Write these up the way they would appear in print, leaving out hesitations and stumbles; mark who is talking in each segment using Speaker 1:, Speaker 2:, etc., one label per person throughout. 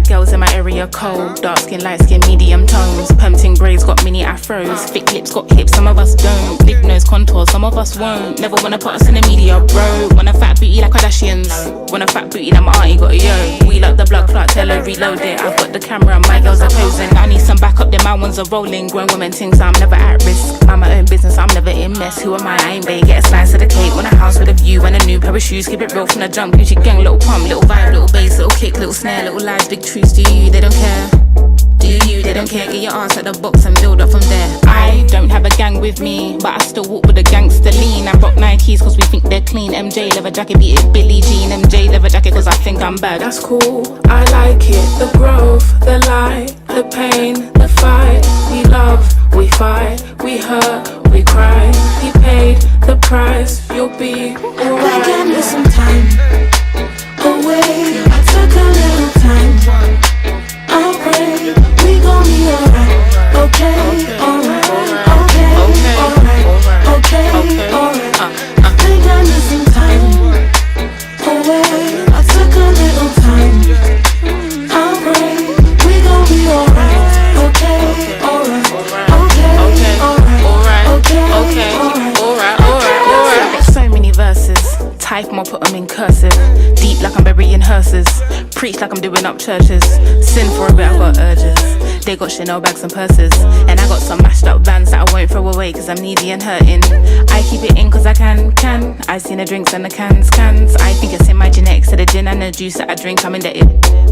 Speaker 1: Black girls in my area cold. Dark skin, light skin, medium tones. Permting braids got mini afros. Thick lips got hips, some of us don't. Big nose contours, some of us won't. Never wanna put us in the media, bro. Want a fat booty like Kardashians. Want a fat booty like my auntie got a yo. We like the blood clot, tell her reload it. I've got the camera, my girls are posing. I need some backup, then my ones are rolling. Grown women things, I'm never at risk. I'm my own business, I'm never in mess. Who am I ain't bae, get a slice of the cake. Want a house with a view and a new pair of shoes. Keep it real from the jump, Gucci gang, little pump, little vibe, little bass, little kick, little snare, little lies, big truths. Do you, they don't care. Do you, they don't care. Get your ass at the box and build up from there. I don't have a gang with me, but I still walk with a gangster lean. I rock Nikes cause we think they're clean. MJ leather jacket, beat it Billie Jean. MJ leather jacket cause I think I'm bad. That's cool, I like it. The growth, the light, the pain, the fight. We love, we fight, we hurt, we cry. He paid the price, you'll be alright.
Speaker 2: I got me some time away. I took a little time. I'll pray we gon' be alright. Okay, alright. Okay, alright. Okay, alright. I got me some time away. I took a little time. I'll pray we gon' be alright. Okay, alright. Okay, alright. Okay, alright.
Speaker 1: So many verses. Type them or put them in cursive. Deep like I'm burying hearses. Preach like I'm doing up churches. Sin for a bit, I got urges. They got Chanel bags and purses. And I got some mashed up vans that I won't throw away cause I'm needy and hurting. I keep it in cause I can. I seen the drinks and the cans. I think it's in my genetics. To the gin and the juice that I drink, I'm indebted.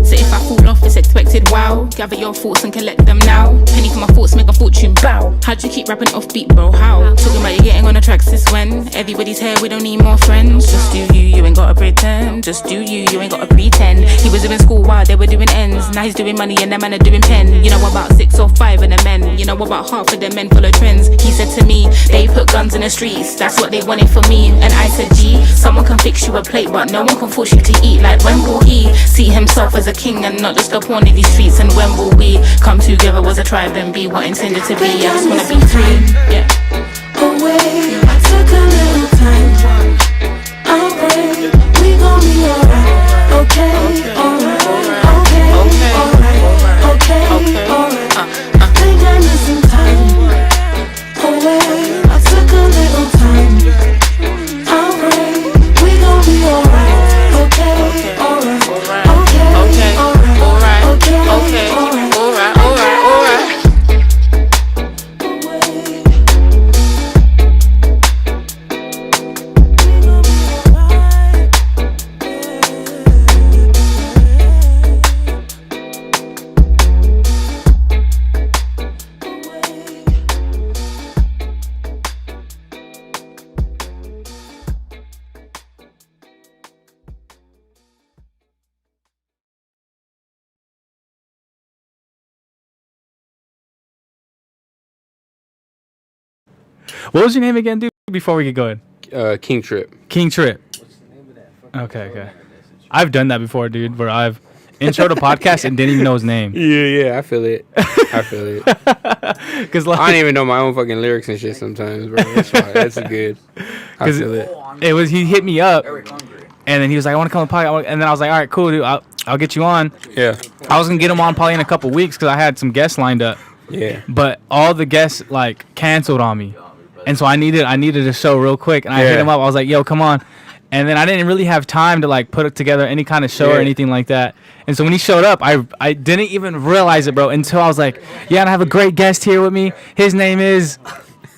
Speaker 1: So if I fall off, it's expected, wow. Gather your thoughts and collect them now. Penny for my thoughts, make a fortune, bow. How'd you keep rapping off beat, bro, how? Talking about you getting on the tracks since when? Everybody's here, we don't need more friends. Just do you, you ain't gotta pretend. Just do you, you ain't gotta pretend. He was doing school while they were doing ends. Now he's doing money and them men are doing pen. You know about 6 or 5 of the men. You know about half of the men follow trends. He said to me, they put guns in the streets. That's what they wanted for me. And I said, gee, someone can fix you a plate, but no one can force you to eat. Like when will he see himself as a king and not just a pawn in these streets? And when will we come together as a tribe and be what intended to be? I just wanna be free, yeah.
Speaker 2: Away, I took a little time. I'll pray we gon' be alright. Okay, alright. Okay, alright. Okay, alright. I got me some time away. I took a little time. I'll pray we gon' be alright. Okay, alright. Okay, alright. Okay, alright.
Speaker 3: What was your name again, dude, before we get going?
Speaker 4: King Trip.
Speaker 3: King Trip. Okay. I've done that before, dude, where I've intro to podcast and didn't even know his name.
Speaker 4: Yeah, I feel it. Cause like, I don't even know my own fucking lyrics and shit sometimes, bro. That's good. I feel it.
Speaker 3: He hit me up, and then he was like, I want to come on the podcast. And then I was like, all right, cool, dude. I'll get you on.
Speaker 4: Yeah.
Speaker 3: I was going to get him on probably in a couple weeks because I had some guests lined up.
Speaker 4: Yeah.
Speaker 3: But all the guests, like, canceled on me. And so I needed a show real quick, and I hit him up. I was like, "Yo, come on!" And then I didn't really have time to like put together any kind of show or anything like that. And so when he showed up, I didn't even realize it, bro, until I was like, "Yeah, and I have a great guest here with me. His name is."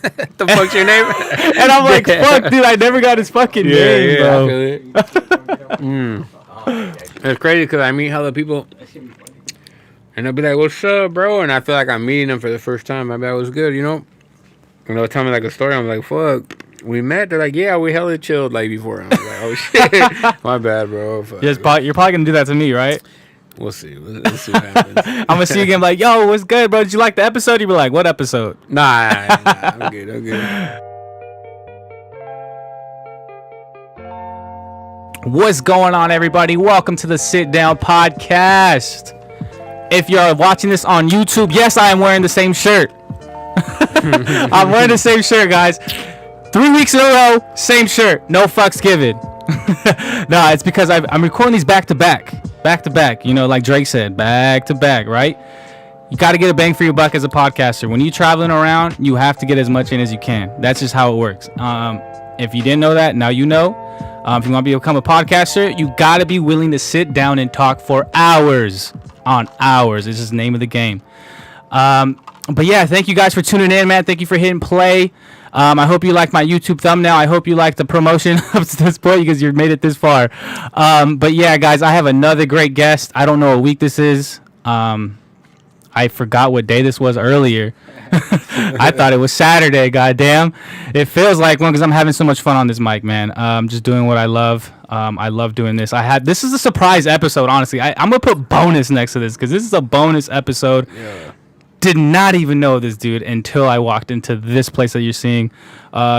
Speaker 4: The fuck's your name?
Speaker 3: And I'm like, "Fuck, dude, I never got his fucking name, bro."
Speaker 4: I feel it. It's crazy because I meet hella people, and they'll be like, "What's up, bro?" And I feel like I'm meeting them for the first time. I bet it was good, you know. And they'll tell me like a story. I'm like, fuck, we met. They're like, yeah, we hella chilled like before. I'm like, oh shit, my bad, bro. Fuck,
Speaker 3: yes, you're probably gonna do that to me, right?
Speaker 4: We'll see. Let's see what happens.
Speaker 3: I'm gonna see you again. Like, yo, what's good, bro? Did you like the episode? You be like, what episode?
Speaker 4: Nah, I'm good.
Speaker 3: What's going on, everybody? Welcome to the Sit Down Podcast. If you're watching this on YouTube, yes, I am wearing the same shirt. I'm wearing the same shirt, guys. 3 weeks in a row, same shirt. No fucks given. No, it's because I'm recording these back to back. back to back. You know, like Drake said, back to back, right? You got to get a bang for your buck as a podcaster. When you're traveling around, you have to get as much in as you can. That's just how it works. If you didn't know that, now you know. If you want to become a podcaster, you got to be willing to sit down and talk for hours on hours. It's just the name of the game. But yeah, thank you guys for tuning in, man. Thank you for hitting play. I hope you like my YouTube thumbnail. I hope you like the promotion up to this point because you've made it this far. But yeah, guys, I have another great guest. I don't know what week this is. I forgot what day this was earlier. I thought it was Saturday. Goddamn, it feels like one because I'm having so much fun on this mic, man. Just doing what I love. I love doing this. This is a surprise episode. Honestly, I'm gonna put bonus next to this because this is a bonus episode. Yeah. Did not even know this dude until I walked into this place that you're seeing,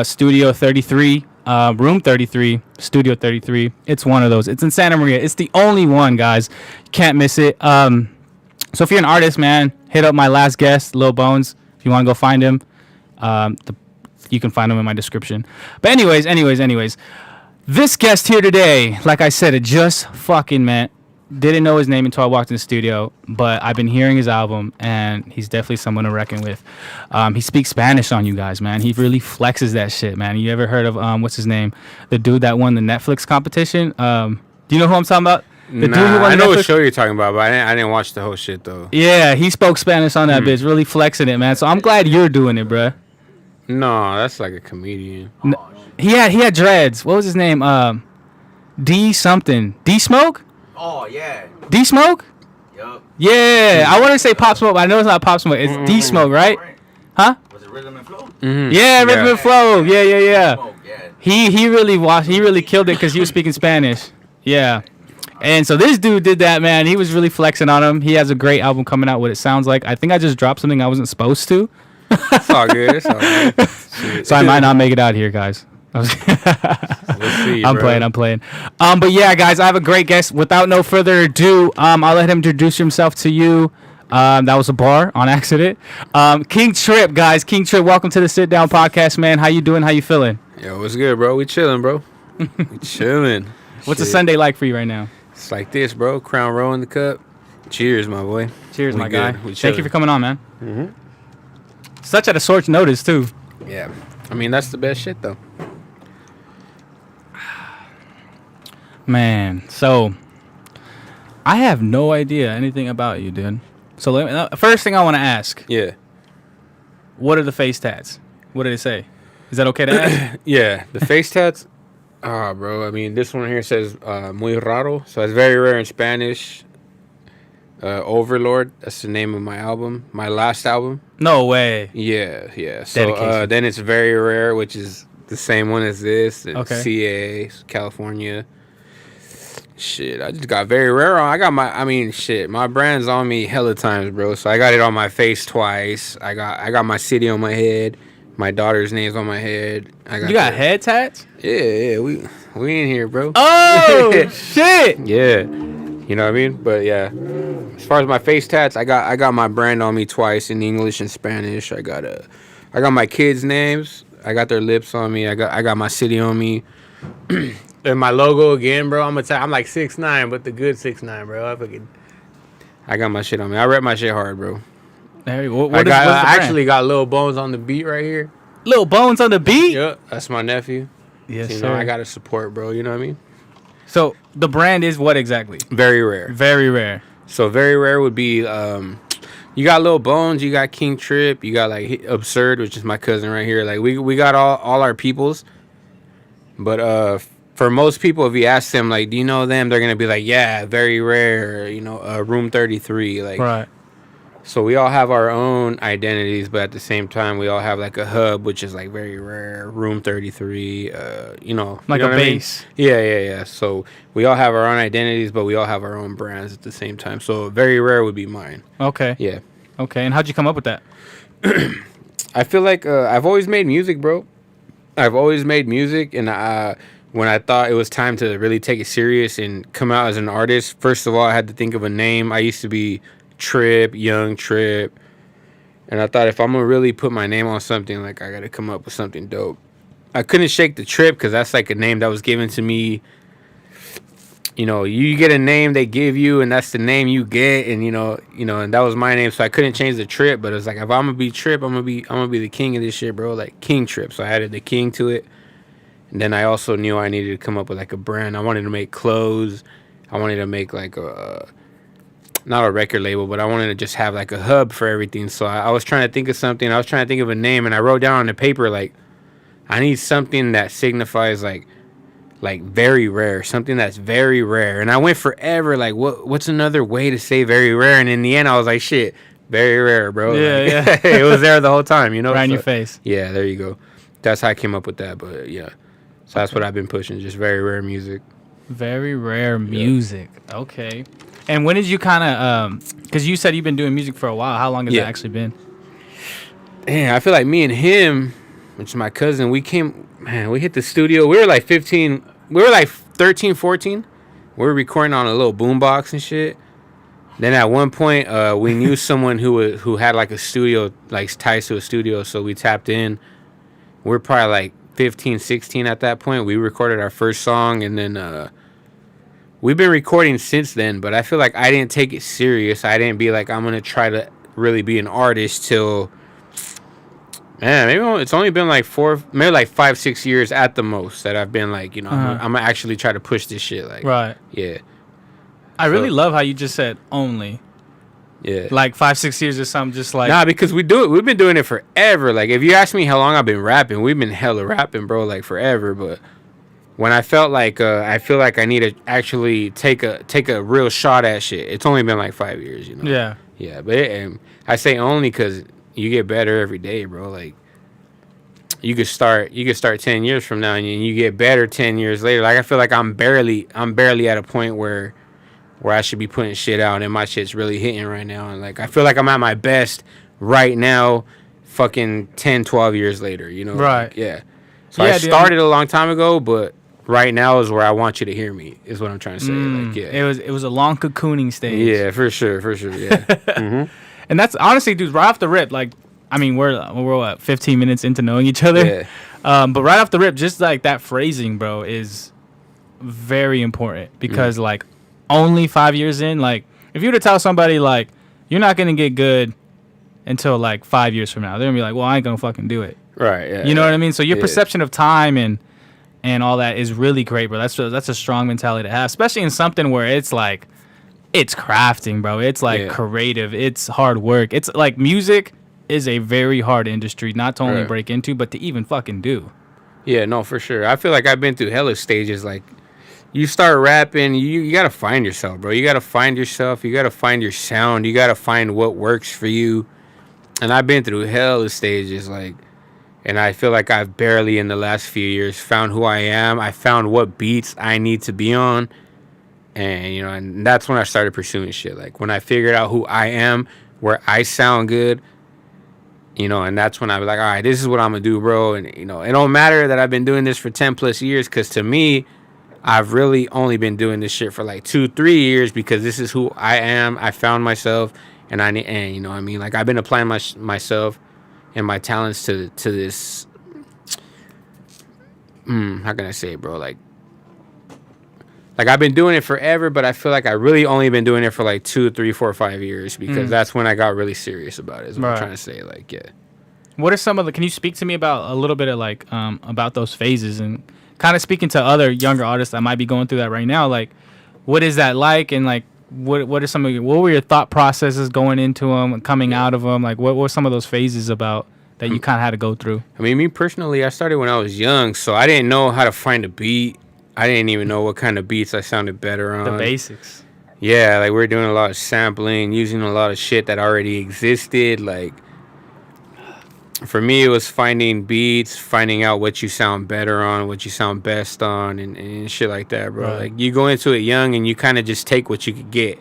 Speaker 3: Studio 33, Room 33, Studio 33. It's one of those. It's in Santa Maria. It's the only one, guys. Can't miss it. So if you're an artist, man, hit up my last guest, Lil Bones. If you want to go find him, you can find him in my description. But anyways, this guest here today, like I said, it just fucking meant. Didn't know his name until I walked in the studio, but I've been hearing his album, and he's definitely someone to reckon with. He speaks Spanish on you guys, man. He really flexes that shit, man. You ever heard of, what's his name? The dude that won the Netflix competition? Do you know who I'm talking about? The dude who won
Speaker 4: I know
Speaker 3: Netflix?
Speaker 4: what show you're talking about, but I didn't watch the whole shit, though.
Speaker 3: Yeah, he spoke Spanish on that bitch, really flexing it, man. So I'm glad you're doing it, bruh.
Speaker 4: No, that's like a comedian.
Speaker 3: He had dreads. What was his name? D something. D Smoke?
Speaker 5: Oh, yeah.
Speaker 3: D Smoke?
Speaker 5: Yup.
Speaker 3: Yeah, I want to say Pop Smoke, but I know it's not Pop Smoke. It's D Smoke, right? Huh?
Speaker 5: Was it Rhythm and Flow?
Speaker 4: Mm-hmm.
Speaker 3: Yeah, Rhythm and Flow. Yeah.
Speaker 5: Smoke, yeah.
Speaker 3: He really killed it because he was speaking Spanish. Yeah. And so this dude did that, man. He was really flexing on him. He has a great album coming out, what it sounds like. I think I just dropped something I wasn't supposed to.
Speaker 4: It's all good. It's all good.
Speaker 3: So I might not make it out here, guys.
Speaker 4: We'll see,
Speaker 3: I'm playing. But yeah, guys, I have a great guest. Without no further ado, I'll let him introduce himself to you. That was a bar on accident. King Trip, guys. King Trip, welcome to the Sit Down Podcast, man. How you doing? How you feeling?
Speaker 4: Yo, what's good, bro? We chilling, bro. We chilling.
Speaker 3: What's a Sunday like for you right now?
Speaker 4: It's like this, bro. Crown Row in the cup. Cheers, my boy.
Speaker 3: Cheers, my
Speaker 4: good.
Speaker 3: guy. Thank you for coming on, man. Mm-hmm. Such at a short notice, too.
Speaker 4: Yeah. I mean, that's the best shit, though.
Speaker 3: Man, so I have no idea anything about you, dude. So first thing I want to ask.
Speaker 4: Yeah.
Speaker 3: What are the face tats? What did it say? Is that okay to ask?
Speaker 4: Yeah, the face tats. Bro. I mean, this one here says muy raro, so it's very rare in Spanish. Overlord. That's the name of my album, my last album.
Speaker 3: No way.
Speaker 4: Yeah. So then it's very rare, which is the same one as this.
Speaker 3: Okay.
Speaker 4: CA, California. Shit, I just got very rare on. My brand's on me hella times, bro. So I got it on my face twice. I got my city on my head. My daughter's name's on my head.
Speaker 3: You got head tats?
Speaker 4: Yeah, we in here, bro.
Speaker 3: Oh shit!
Speaker 4: Yeah, you know what I mean. But yeah, as far as my face tats, I got my brand on me twice in English and Spanish. I got my kids' names. I got their lips on me. I got my city on me. And my logo again, bro. I'm like 6'9", but the good 6'9", bro. I got my shit on me. I rep my shit hard, bro.
Speaker 3: There you go.
Speaker 4: I actually got Lil Bones on the beat right here.
Speaker 3: Lil Bones on the beat?
Speaker 4: Yep, that's my nephew.
Speaker 3: Yes,
Speaker 4: so,
Speaker 3: sir.
Speaker 4: I got to support, bro. You know what I mean?
Speaker 3: So the brand is what exactly?
Speaker 4: Very rare.
Speaker 3: Very rare.
Speaker 4: So very rare would be you got Lil Bones, you got King Trip, you got like Absurd, which is my cousin right here. Like we got all our peoples. But for most people, if you ask them, like, do you know them? They're gonna be like, yeah, very rare. You know, Room 33, like.
Speaker 3: Right.
Speaker 4: So we all have our own identities, but at the same time, we all have like a hub, which is like very rare. Room 33, you know,
Speaker 3: like
Speaker 4: you know
Speaker 3: a
Speaker 4: base. I mean? Yeah. So we all have our own identities, but we all have our own brands at the same time. So very rare would be mine.
Speaker 3: Okay.
Speaker 4: Yeah.
Speaker 3: Okay. And how'd you come up with that?
Speaker 4: I feel like I've always made music, bro. I've always made music, and when I thought it was time to really take it serious and come out as an artist, first of all, I had to think of a name. I used to be Trip, Young Trip, and I thought if I'm gonna really put my name on something, like I gotta come up with something dope. I couldn't shake the Trip because that's like a name that was given to me you know, you get a name they give you, and that's the name you get, and you know, and that was my name, so I couldn't change the Trip. But it's like, if I'm gonna be Trip, I'm gonna be the king of this shit, bro. Like King Trip. So I added the king to it, and then I also knew I needed to come up with like a brand. I wanted to make clothes. I wanted to make like a not a record label, but I wanted to just have like a hub for everything. So I was trying to think of something. I was trying to think of a name, and I wrote down on the paper like, I need something that signifies like very rare, something that's very rare. And I went forever like, what's another way to say very rare? And in the end I was like, shit, very rare, bro.
Speaker 3: Yeah,
Speaker 4: like, yeah. It was there the whole time, you know.
Speaker 3: Right in
Speaker 4: so,
Speaker 3: your face.
Speaker 4: Yeah, there you go. That's how I came up with that. But yeah, so that's what I've been pushing, just very rare music.
Speaker 3: Very rare music. Okay. And when did you kind of because you said you've been doing music for a while, how long has that actually been?
Speaker 4: Man, I feel like me and him, which is my cousin, we hit the studio. We were like 15. We were like 13, 14. We were recording on a little boombox and shit. Then at one point, we knew someone who had like a studio, like ties to a studio. So we tapped in. We were probably like 15, 16 at that point. We recorded our first song, and then we've been recording since then. But I feel like I didn't take it serious. I didn't be like, I'm gonna try to really be an artist till. Man, maybe it's only been like 5, 6 years at the most that I've been like, you know, I'm gonna actually try to push this shit. Like,
Speaker 3: right.
Speaker 4: Yeah.
Speaker 3: I really love how you just said only.
Speaker 4: Yeah.
Speaker 3: Like 5, 6 years or something, just like.
Speaker 4: Nah, because we've been doing it forever. Like, if you ask me how long I've been rapping, we've been hella rapping, bro, like forever. But when I felt like I feel like I need to actually take a real shot at shit, it's only been like 5 years, you know.
Speaker 3: Yeah.
Speaker 4: Yeah, but I say only because you get better every day, bro. Like, you could start 10 years from now, and you get better 10 years later. Like, I feel like I'm barely at a point where I should be putting shit out, and my shit's really hitting right now. And like, I feel like I'm at my best right now, fucking 10, 12 years later, you know?
Speaker 3: Right.
Speaker 4: Like, yeah. So I started a long time ago, but right now is where I want you to hear me, is what I'm trying to say. Like, yeah.
Speaker 3: It was a long cocooning stage.
Speaker 4: Yeah, for sure, yeah. Mm-hmm.
Speaker 3: And that's honestly, dude, right off the rip, like, I mean, we're what, 15 minutes into knowing each other.
Speaker 4: Yeah.
Speaker 3: But right off the rip, just like that phrasing, bro, is very important because like only 5 years in, like if you were to tell somebody like you're not gonna get good until like 5 years from now, they're gonna be like, well, I ain't gonna fucking do it.
Speaker 4: Right. Yeah.
Speaker 3: You know what I mean? So your perception of time and all that is really great, bro. That's a strong mentality to have, especially in something where it's like it's crafting, bro. It's like creative. It's hard work. It's like music is a very hard industry, not to only break into, but to even fucking do.
Speaker 4: Yeah, no, for sure. I feel like I've been through hella stages. Like, you start rapping, you got to find yourself, bro. You got to find yourself. You got to find your sound. You got to find what works for you. And I've been through hella stages, like, and I feel like I've barely in the last few years found who I am. I found what beats I need to be on. And, you know, and that's when I started pursuing shit. Like, when I figured out who I am, where I sound good, you know, and that's when I was like, all right, this is what I'm going to do, bro. And, you know, it don't matter that I've been doing this for 10 plus years, because to me, I've really only been doing this shit for like 2-3 years, because this is who I am. I found myself, and you know what I mean? Like, I've been applying myself and my talents to this, how can I say it, bro? Like, I've been doing it forever, but I feel like I really only been doing it for like 2, 3, 4, 5 years, because that's when I got really serious about it, is what I'm trying to say. Like, yeah.
Speaker 3: What are some of the, can you speak to me about a little bit of like, about those phases, and kind of speaking to other younger artists that might be going through that right now? Like, what is that like? And like, what were your thought processes going into them and coming out of them? Like, what were some of those phases about that you kind of had to go through?
Speaker 4: I mean, me personally, I started when I was young, so I didn't know how to find a beat. I didn't even know what kind of beats I sounded better on.
Speaker 3: The basics.
Speaker 4: Yeah, like, we were doing a lot of sampling, using a lot of shit that already existed. Like, for me, it was finding beats, finding out what you sound better on, what you sound best on, and shit like that, bro.
Speaker 3: Right.
Speaker 4: Like, you go into it young, and you kind of just take what you could get.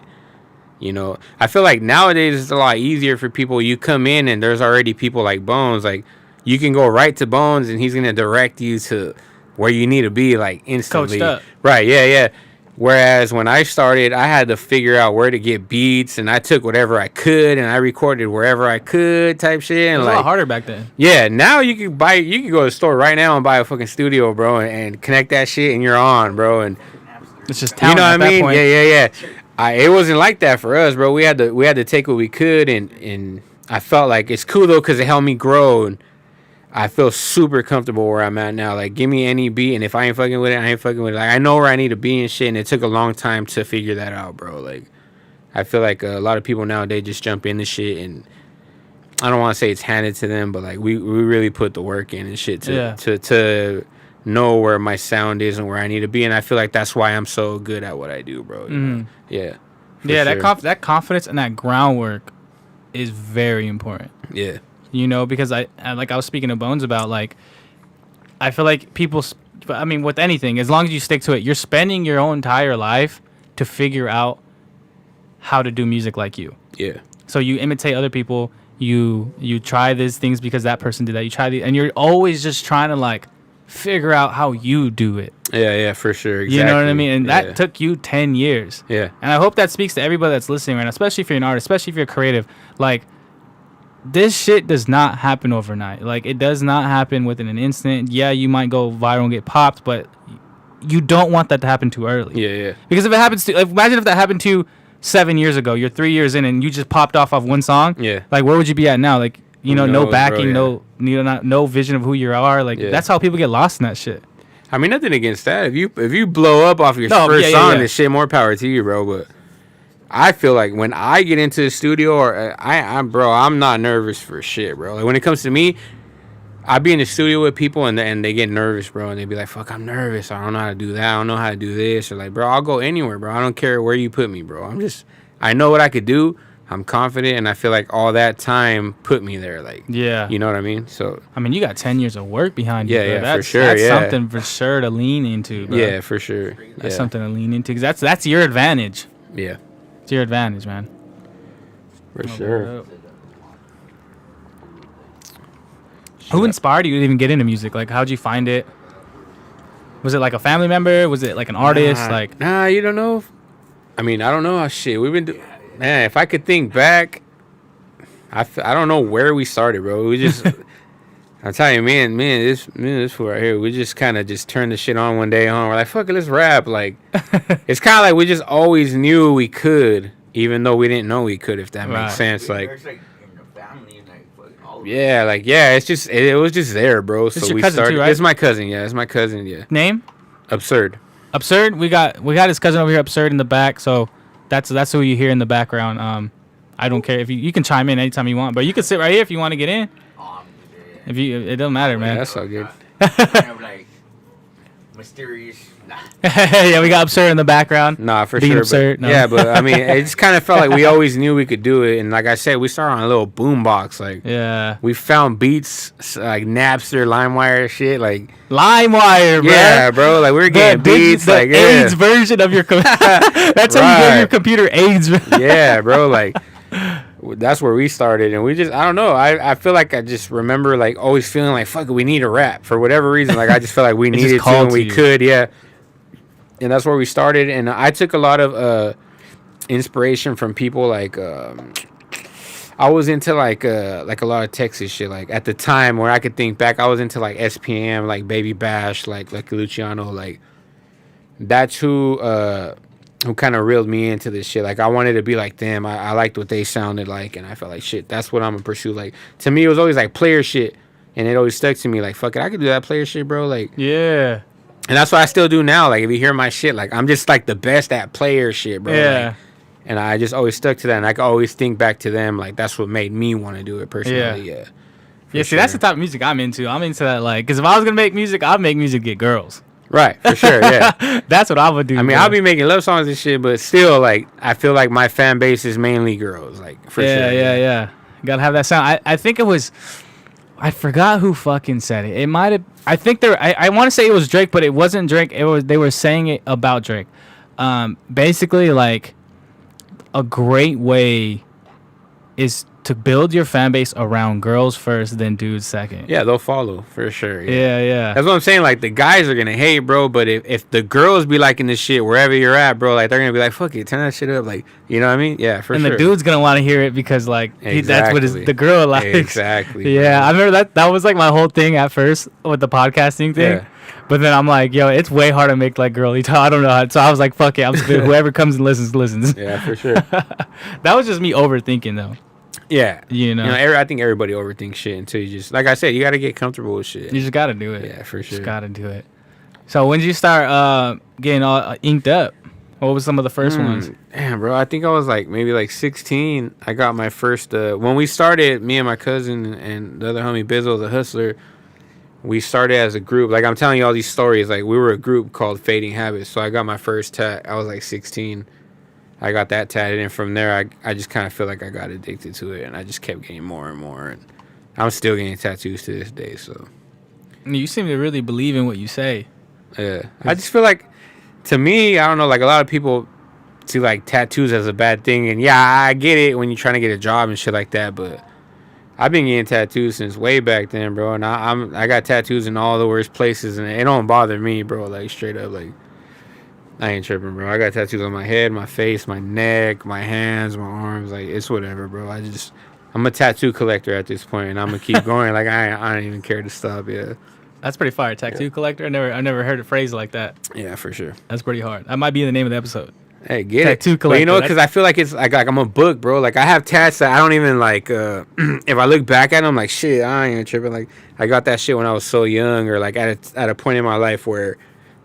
Speaker 4: You know, I feel like nowadays it's a lot easier for people. You come in, and there's already people like Bones. Like, you can go right to Bones, and he's going to direct you to where you need to be, like, instantly.
Speaker 3: Coached up.
Speaker 4: Right, yeah. Whereas when I started, I had to figure out where to get beats, and I took whatever I could, and I recorded wherever I could, type shit. And
Speaker 3: it was
Speaker 4: like,
Speaker 3: a lot harder back then.
Speaker 4: Yeah, now you can go to the store right now and buy a fucking studio, bro, and connect that shit, and you're on, bro. And
Speaker 3: It's just talent.
Speaker 4: You know what I
Speaker 3: at that
Speaker 4: mean?
Speaker 3: point.
Speaker 4: Yeah. It wasn't like that for us, bro. We had to take what we could, and I felt like it's cool though because it helped me grow, and I feel super comfortable where I'm at now. Like, give me any beat, and if I ain't fucking with it, I ain't fucking with it. Like, I know where I need to be and shit, and it took a long time to figure that out, bro. Like, I feel like a lot of people nowadays just jump into shit, and I don't want to say it's handed to them, but like we really put the work in and shit to know where my sound is and where I need to be, and I feel like that's why I'm so good at what I do, bro. You know? Yeah.
Speaker 3: Yeah,
Speaker 4: sure.
Speaker 3: that confidence and that groundwork is very important.
Speaker 4: Yeah.
Speaker 3: You know, because I was speaking to Bones about, like, I feel like people, I mean, with anything, as long as you stick to it, you're spending your whole entire life to figure out how to do music like you.
Speaker 4: Yeah.
Speaker 3: So you imitate other people, you try these things because that person did that, you try these, and you're always just trying to, like, figure out how you do it.
Speaker 4: Yeah, for sure. Exactly.
Speaker 3: You know what I mean? And that took you 10 years.
Speaker 4: Yeah.
Speaker 3: And I hope that speaks to everybody that's listening right now, especially if you're an artist, especially if you're creative. Like, this shit does not happen overnight. Like, it does not happen within an instant. Yeah, you might go viral and get popped, but you don't want that to happen too early.
Speaker 4: Yeah.
Speaker 3: Because if it happens to, imagine if that happened to you 7 years ago, you're 3 years in and you just popped off one song.
Speaker 4: Yeah.
Speaker 3: Like, where would you be at now? Like, you know, no backing,
Speaker 4: bro,
Speaker 3: no vision of who you are. Like, that's how people get lost in that shit.
Speaker 4: I mean, nothing against that. If you blow up off your first song, this shit, more power to you, bro. But I feel like when I get into the studio, or I'm not nervous for shit, bro. Like, when it comes to me, I be in the studio with people and they get nervous, bro, and they be like, "Fuck, I'm nervous. I don't know how to do that. I don't know how to do this." Or like, "Bro, I'll go anywhere, bro. I don't care where you put me, bro. I know what I could do. I'm confident, and I feel like all that time put me there. Like,
Speaker 3: yeah,
Speaker 4: you know what I mean? So,
Speaker 3: I mean, you got 10 years of work behind you.
Speaker 4: Yeah,
Speaker 3: bro.
Speaker 4: for sure.
Speaker 3: That's something for sure to lean into, bro.
Speaker 4: Yeah, for sure.
Speaker 3: That's something to lean into, because that's your advantage.
Speaker 4: Yeah,
Speaker 3: it's your advantage, man.
Speaker 4: For sure.
Speaker 3: Who inspired you to even get into music? Like, how'd you find it? Was it like a family member? Was it like an artist?
Speaker 4: Nah, you don't know. I mean, I don't know how shit we've been doing. Man, if I could think back, I don't know where we started, bro. We just, I'll tell you, man, this fool right here, we just kind of just turned the shit on one day on. We're like, fuck it, let's rap. Like, it's kind of like we just always knew we could, even though we didn't know we could, if that makes sense. Like, it's just, it was just there, bro.
Speaker 3: It's
Speaker 4: so
Speaker 3: your
Speaker 4: we
Speaker 3: cousin
Speaker 4: started.
Speaker 3: too, right?
Speaker 4: It's my cousin, it's my cousin,
Speaker 3: Name?
Speaker 4: Absurd.
Speaker 3: We got his cousin over here, Absurd, in the back, so that's who you hear in the background. I don't care if you can chime in anytime you want, but you can sit right here if you want to get in. It doesn't matter, man.
Speaker 4: Yeah, that's all good.
Speaker 5: Kind of like mysterious.
Speaker 3: Yeah, we got Absurd in the background.
Speaker 4: Nah, for
Speaker 3: Being
Speaker 4: sure.
Speaker 3: Absurd, no.
Speaker 4: Yeah, but I mean, it just kind of felt like we always knew we could do it, and like I said, we started on a little boombox. Like,
Speaker 3: yeah,
Speaker 4: we found beats like Napster, LimeWire, shit. Like
Speaker 3: LimeWire, bro.
Speaker 4: Yeah, bro. Like, we were getting beats,
Speaker 3: the
Speaker 4: like
Speaker 3: AIDS version of your computer. That's how you give your computer AIDS.
Speaker 4: Yeah, bro. Like, that's where we started, and we just, I don't know. I feel like I just remember like always feeling like, fuck it, we need a rap for whatever reason. Like, I just felt like we needed to, and we could, yeah. And that's where we started, and I took a lot of inspiration from people like I was into like a lot of Texas shit. Like, at the time where I could think back, I was into like SPM, like Baby Bash, like Luciano. Like, that's who kind of reeled me into this shit. Like, I wanted to be like them. I liked what they sounded like, and I felt like, shit, that's what I'm gonna pursue. Like, to me, it was always like player shit, and it always stuck to me. Like, fuck it, I could do that player shit, bro. Like,
Speaker 3: yeah.
Speaker 4: And that's what I still do now. Like, if you hear my shit, like, I'm just like the best at player shit, bro.
Speaker 3: Yeah.
Speaker 4: Like, and I just always stuck to that, and I can always think back to them. Like, that's what made me want to do it personally. Yeah.
Speaker 3: Yeah. See, that's the type of music I'm into. I'm into that, like, because if I was gonna make music, I'd make music to get girls.
Speaker 4: Right, for sure, yeah.
Speaker 3: That's what I would do.
Speaker 4: I mean, I'll be making love songs and shit, but still, like, I feel like my fan base is mainly girls, like, for sure.
Speaker 3: Yeah. Gotta have that sound. I think it was, I forgot who fucking said it. It might have, I think I want to say it was Drake, but it wasn't Drake. They were saying it about Drake. Basically, like, a great way is to build your fan base around girls first, then dudes second.
Speaker 4: Yeah, they'll follow for sure.
Speaker 3: Yeah.
Speaker 4: That's what I'm saying. Like, the guys are gonna hate, bro. But if the girls be liking this shit wherever you're at, bro, like, they're gonna be like, fuck it, turn that shit up. Like, you know what I mean? Yeah, for
Speaker 3: and
Speaker 4: sure.
Speaker 3: the dude's gonna want to hear it because like that's what the girl likes.
Speaker 4: Exactly.
Speaker 3: Yeah,
Speaker 4: bro.
Speaker 3: I remember that was like my whole thing at first with the podcasting thing.
Speaker 4: Yeah.
Speaker 3: But then I'm like, yo, it's way hard to make like girly talk. I don't know how. So I was like, fuck it, I'm just gonna, whoever comes and listens.
Speaker 4: Yeah, for sure.
Speaker 3: That was just me overthinking though.
Speaker 4: Yeah.
Speaker 3: You know,
Speaker 4: I think everybody overthinks shit until you just, like I said, you got to get comfortable with shit.
Speaker 3: you just gotta do it.
Speaker 4: Yeah, for sure.
Speaker 3: Just gotta do it. So when did you start getting all inked up? What was some of the first ones?
Speaker 4: Damn, bro. I think I was like maybe like 16. I got my first, when we started, me and my cousin and the other homie Bizzle, the hustler, we started as a group. Like, I'm telling you all these stories. Like, we were a group called Fading Habits. So I got my first tat. I was like 16. I got that tatted, and from there, I just kind of feel like I got addicted to it, and I just kept getting more and more. And I'm still getting tattoos to this day. So
Speaker 3: You seem to really believe in what you say.
Speaker 4: yeah, I just feel like, to me, I don't know, like, a lot of people see like tattoos as a bad thing, and yeah, I get it when you're trying to get a job and shit like that, but I've been getting tattoos since way back then, bro, and I got tattoos in all the worst places, and it don't bother me, bro. Like, straight up, like, I ain't tripping, bro. I got tattoos on my head, my face, my neck, my hands, my arms. Like, it's whatever, bro. I'm a tattoo collector at this point, and I'm gonna keep going. Like, I don't even care to stop. Yeah.
Speaker 3: That's pretty fire. Tattoo collector. I never heard a phrase like that.
Speaker 4: Yeah, for sure.
Speaker 3: That's pretty hard. That might be the name of the episode.
Speaker 4: Hey, get
Speaker 3: Tattoo
Speaker 4: it.
Speaker 3: collector.
Speaker 4: But you know, because I feel like it's like I'm a book, bro. Like, I have tats that I don't even like. If I look back at them, like, shit, I ain't even tripping. Like, I got that shit when I was so young, or like at a point in my life where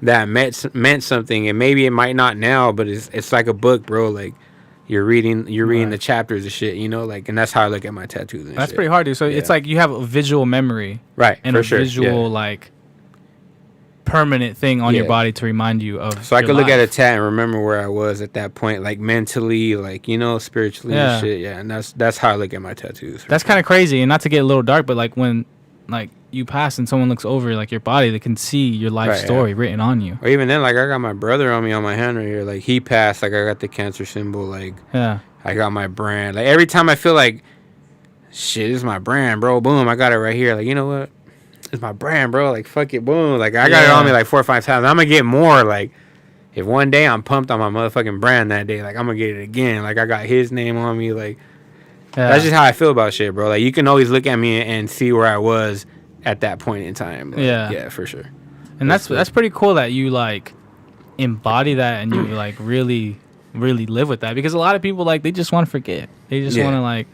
Speaker 4: that meant something, and maybe it might not now, but it's like a book, bro. Like, you're reading
Speaker 3: Right.
Speaker 4: the chapters and shit, you know, like, and that's how I look at my tattoos. And
Speaker 3: That's
Speaker 4: shit.
Speaker 3: pretty hard, dude. So
Speaker 4: Yeah.
Speaker 3: it's like you have a visual memory,
Speaker 4: Right?
Speaker 3: and
Speaker 4: for
Speaker 3: a
Speaker 4: sure.
Speaker 3: visual
Speaker 4: Yeah.
Speaker 3: like permanent thing on your
Speaker 4: Yeah.
Speaker 3: body to remind you of.
Speaker 4: So I
Speaker 3: your
Speaker 4: could look at a
Speaker 3: life.
Speaker 4: tat and remember where I was at that point, like mentally, like, you know, spiritually
Speaker 3: Yeah.
Speaker 4: and shit. Yeah, and that's how I look at my tattoos.
Speaker 3: That's kind of crazy, and not to get a little dark, but like when like you pass and someone looks over like your body, they can see your life
Speaker 4: Right,
Speaker 3: story written on you.
Speaker 4: Or even then, like, I got my brother on me on my hand right here. Like, he passed. Like, I got the cancer symbol. Like,
Speaker 3: Yeah.
Speaker 4: I got my brand. Like, every time I feel like, shit, this is my brand, bro. Boom, I got it right here. Like, you know what? It's my brand, bro. Like, fuck it, boom. Like, I got it on me like 4 or 5 times. I'm gonna get more. Like, if one day I'm pumped on my motherfucking brand that day, like, I'm gonna get it again. Like, I got his name on me. Like,
Speaker 3: Yeah.
Speaker 4: that's just how I feel about shit, bro. Like, you can always look at me and see where I was at that point in time. Like,
Speaker 3: Yeah.
Speaker 4: Yeah, for sure.
Speaker 3: And
Speaker 4: That's
Speaker 3: that's pretty cool that you like embody that and you like really live with that, because a lot of people like they just want to forget. They just
Speaker 4: Yeah.
Speaker 3: want to like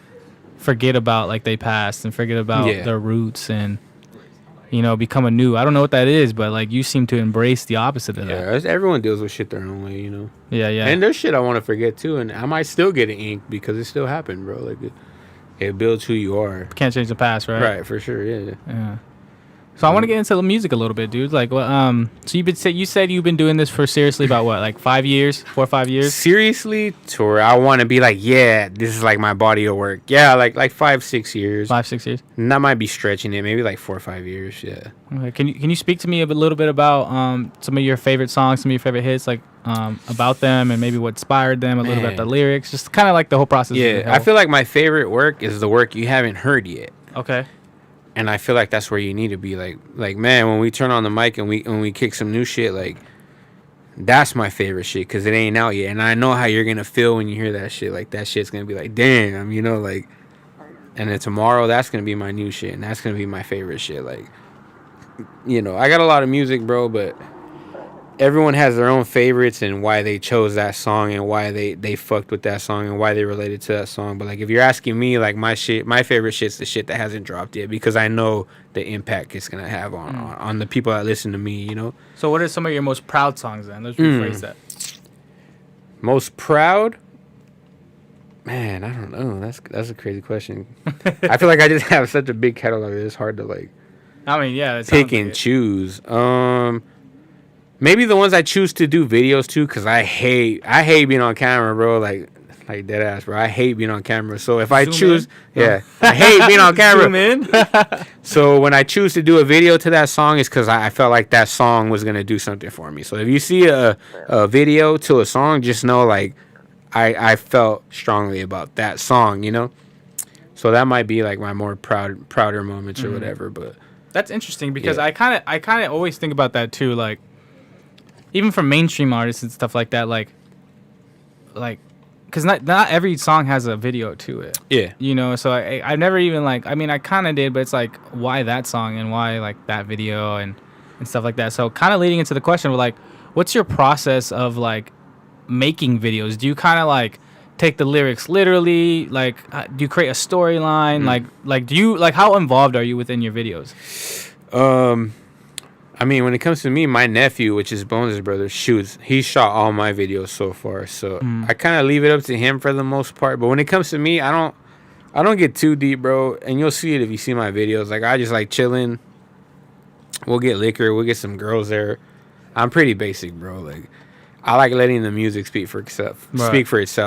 Speaker 3: forget about like they past and forget about
Speaker 4: Yeah.
Speaker 3: their roots and become anew. I don't know what that is, but like you seem to embrace the opposite of that.
Speaker 4: Yeah, everyone deals with shit their own way, you know.
Speaker 3: Yeah, yeah.
Speaker 4: And there's shit I want to forget too, and I might still get it inked because it still happened, bro. Like, it builds who you are.
Speaker 3: Can't change the past, right?
Speaker 4: Right, for sure. Yeah.
Speaker 3: Yeah. So I want to get into the music a little bit, dude. Like, what? So you said you've been doing this for seriously about what, like 4 or 5 years?
Speaker 4: Seriously, to where I want to be like, yeah, this is like my body of work. Yeah, like 5-6 years.
Speaker 3: 5-6 years.
Speaker 4: And that might be stretching it. Maybe like 4 or 5 years. Yeah.
Speaker 3: Okay. Can you speak to me a little bit about some of your favorite songs, some of your favorite hits, like about them, and maybe what inspired them, a little bit
Speaker 4: Man.
Speaker 3: the lyrics, just kind of like the whole process.
Speaker 4: Yeah, I feel like my favorite work is the work you haven't heard yet.
Speaker 3: Okay.
Speaker 4: And I feel like that's where you need to be. Like, man, when we turn on the mic and we kick some new shit, like, that's my favorite shit because it ain't out yet. And I know how you're going to feel when you hear that shit. Like, that shit's going to be like, damn, you know, like, and then tomorrow, that's going to be my new shit. And that's going to be my favorite shit. Like, you know, I got a lot of music, bro, but everyone has their own favorites and why they chose that song and why they fucked with that song and why they related to that song. But like, if you're asking me, like, my favorite shit's the shit that hasn't dropped yet because I know the impact it's gonna have on the people that listen to me, you know.
Speaker 3: So what are some of your most proud songs then? Let's rephrase that.
Speaker 4: Most proud? Man, I don't know. That's a crazy question. I feel like I just have such a big catalog that it's hard to like
Speaker 3: I mean, yeah, it
Speaker 4: pick
Speaker 3: sounds like
Speaker 4: and
Speaker 3: it.
Speaker 4: choose. Maybe the ones I choose to do videos to, cause I hate being on camera, bro. Like dead ass, bro. I hate being on camera. So if I
Speaker 3: Zoom
Speaker 4: choose,
Speaker 3: in?
Speaker 4: yeah, I hate being on camera.
Speaker 3: Zoom in.
Speaker 4: So when I choose to do a video to that song, it's cause I felt like that song was gonna do something for me. So if you see a video to a song, just know like I felt strongly about that song, you know. So that might be like my more prouder moments or whatever. But
Speaker 3: that's interesting because I kind of always think about that too. Like, even from mainstream artists and stuff like that, like, because not every song has a video to it.
Speaker 4: Yeah.
Speaker 3: You know, so I never even like. I mean, I kind of did, but it's like, why that song and why like that video and stuff like that. So kind of leading into the question of like, what's your process of like making videos? Do you kind of like take the lyrics literally? Like, do you create a storyline? Like do you like, how involved are you within your videos?
Speaker 4: I mean, when it comes to me, my nephew, which is Bones' brother, he shot all my videos so far. So I kind of leave it up to him for the most part. But when it comes to me, I don't get too deep, bro. And you'll see it if you see my videos. Like, I just like chilling. We'll get liquor. We'll get some girls there. I'm pretty basic, bro. Like, I like letting the music speak for itself.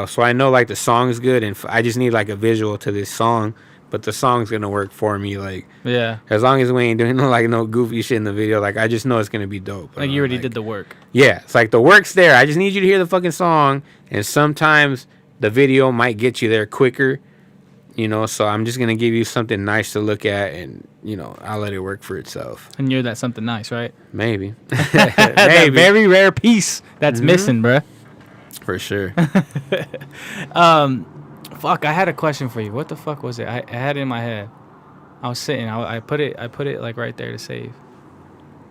Speaker 4: So I know like the song's good, and I just need like a visual to this song. But the song's gonna work for me. Like,
Speaker 3: Yeah.
Speaker 4: as long as we ain't doing no goofy shit in the video, like, I just know it's gonna be dope.
Speaker 3: Like, you already did the work.
Speaker 4: Yeah, it's like the work's there. I just need you to hear the fucking song, and sometimes the video might get you there quicker, you know. So I'm just gonna give you something nice to look at, and you know, I'll let it work for itself.
Speaker 3: And you're that something nice, right?
Speaker 4: Maybe.
Speaker 3: That very rare piece that's missing, bruh.
Speaker 4: For sure.
Speaker 3: Fuck, I had a question for you. What the fuck was it? I had it in my head. I was sitting. I put it like right there to save,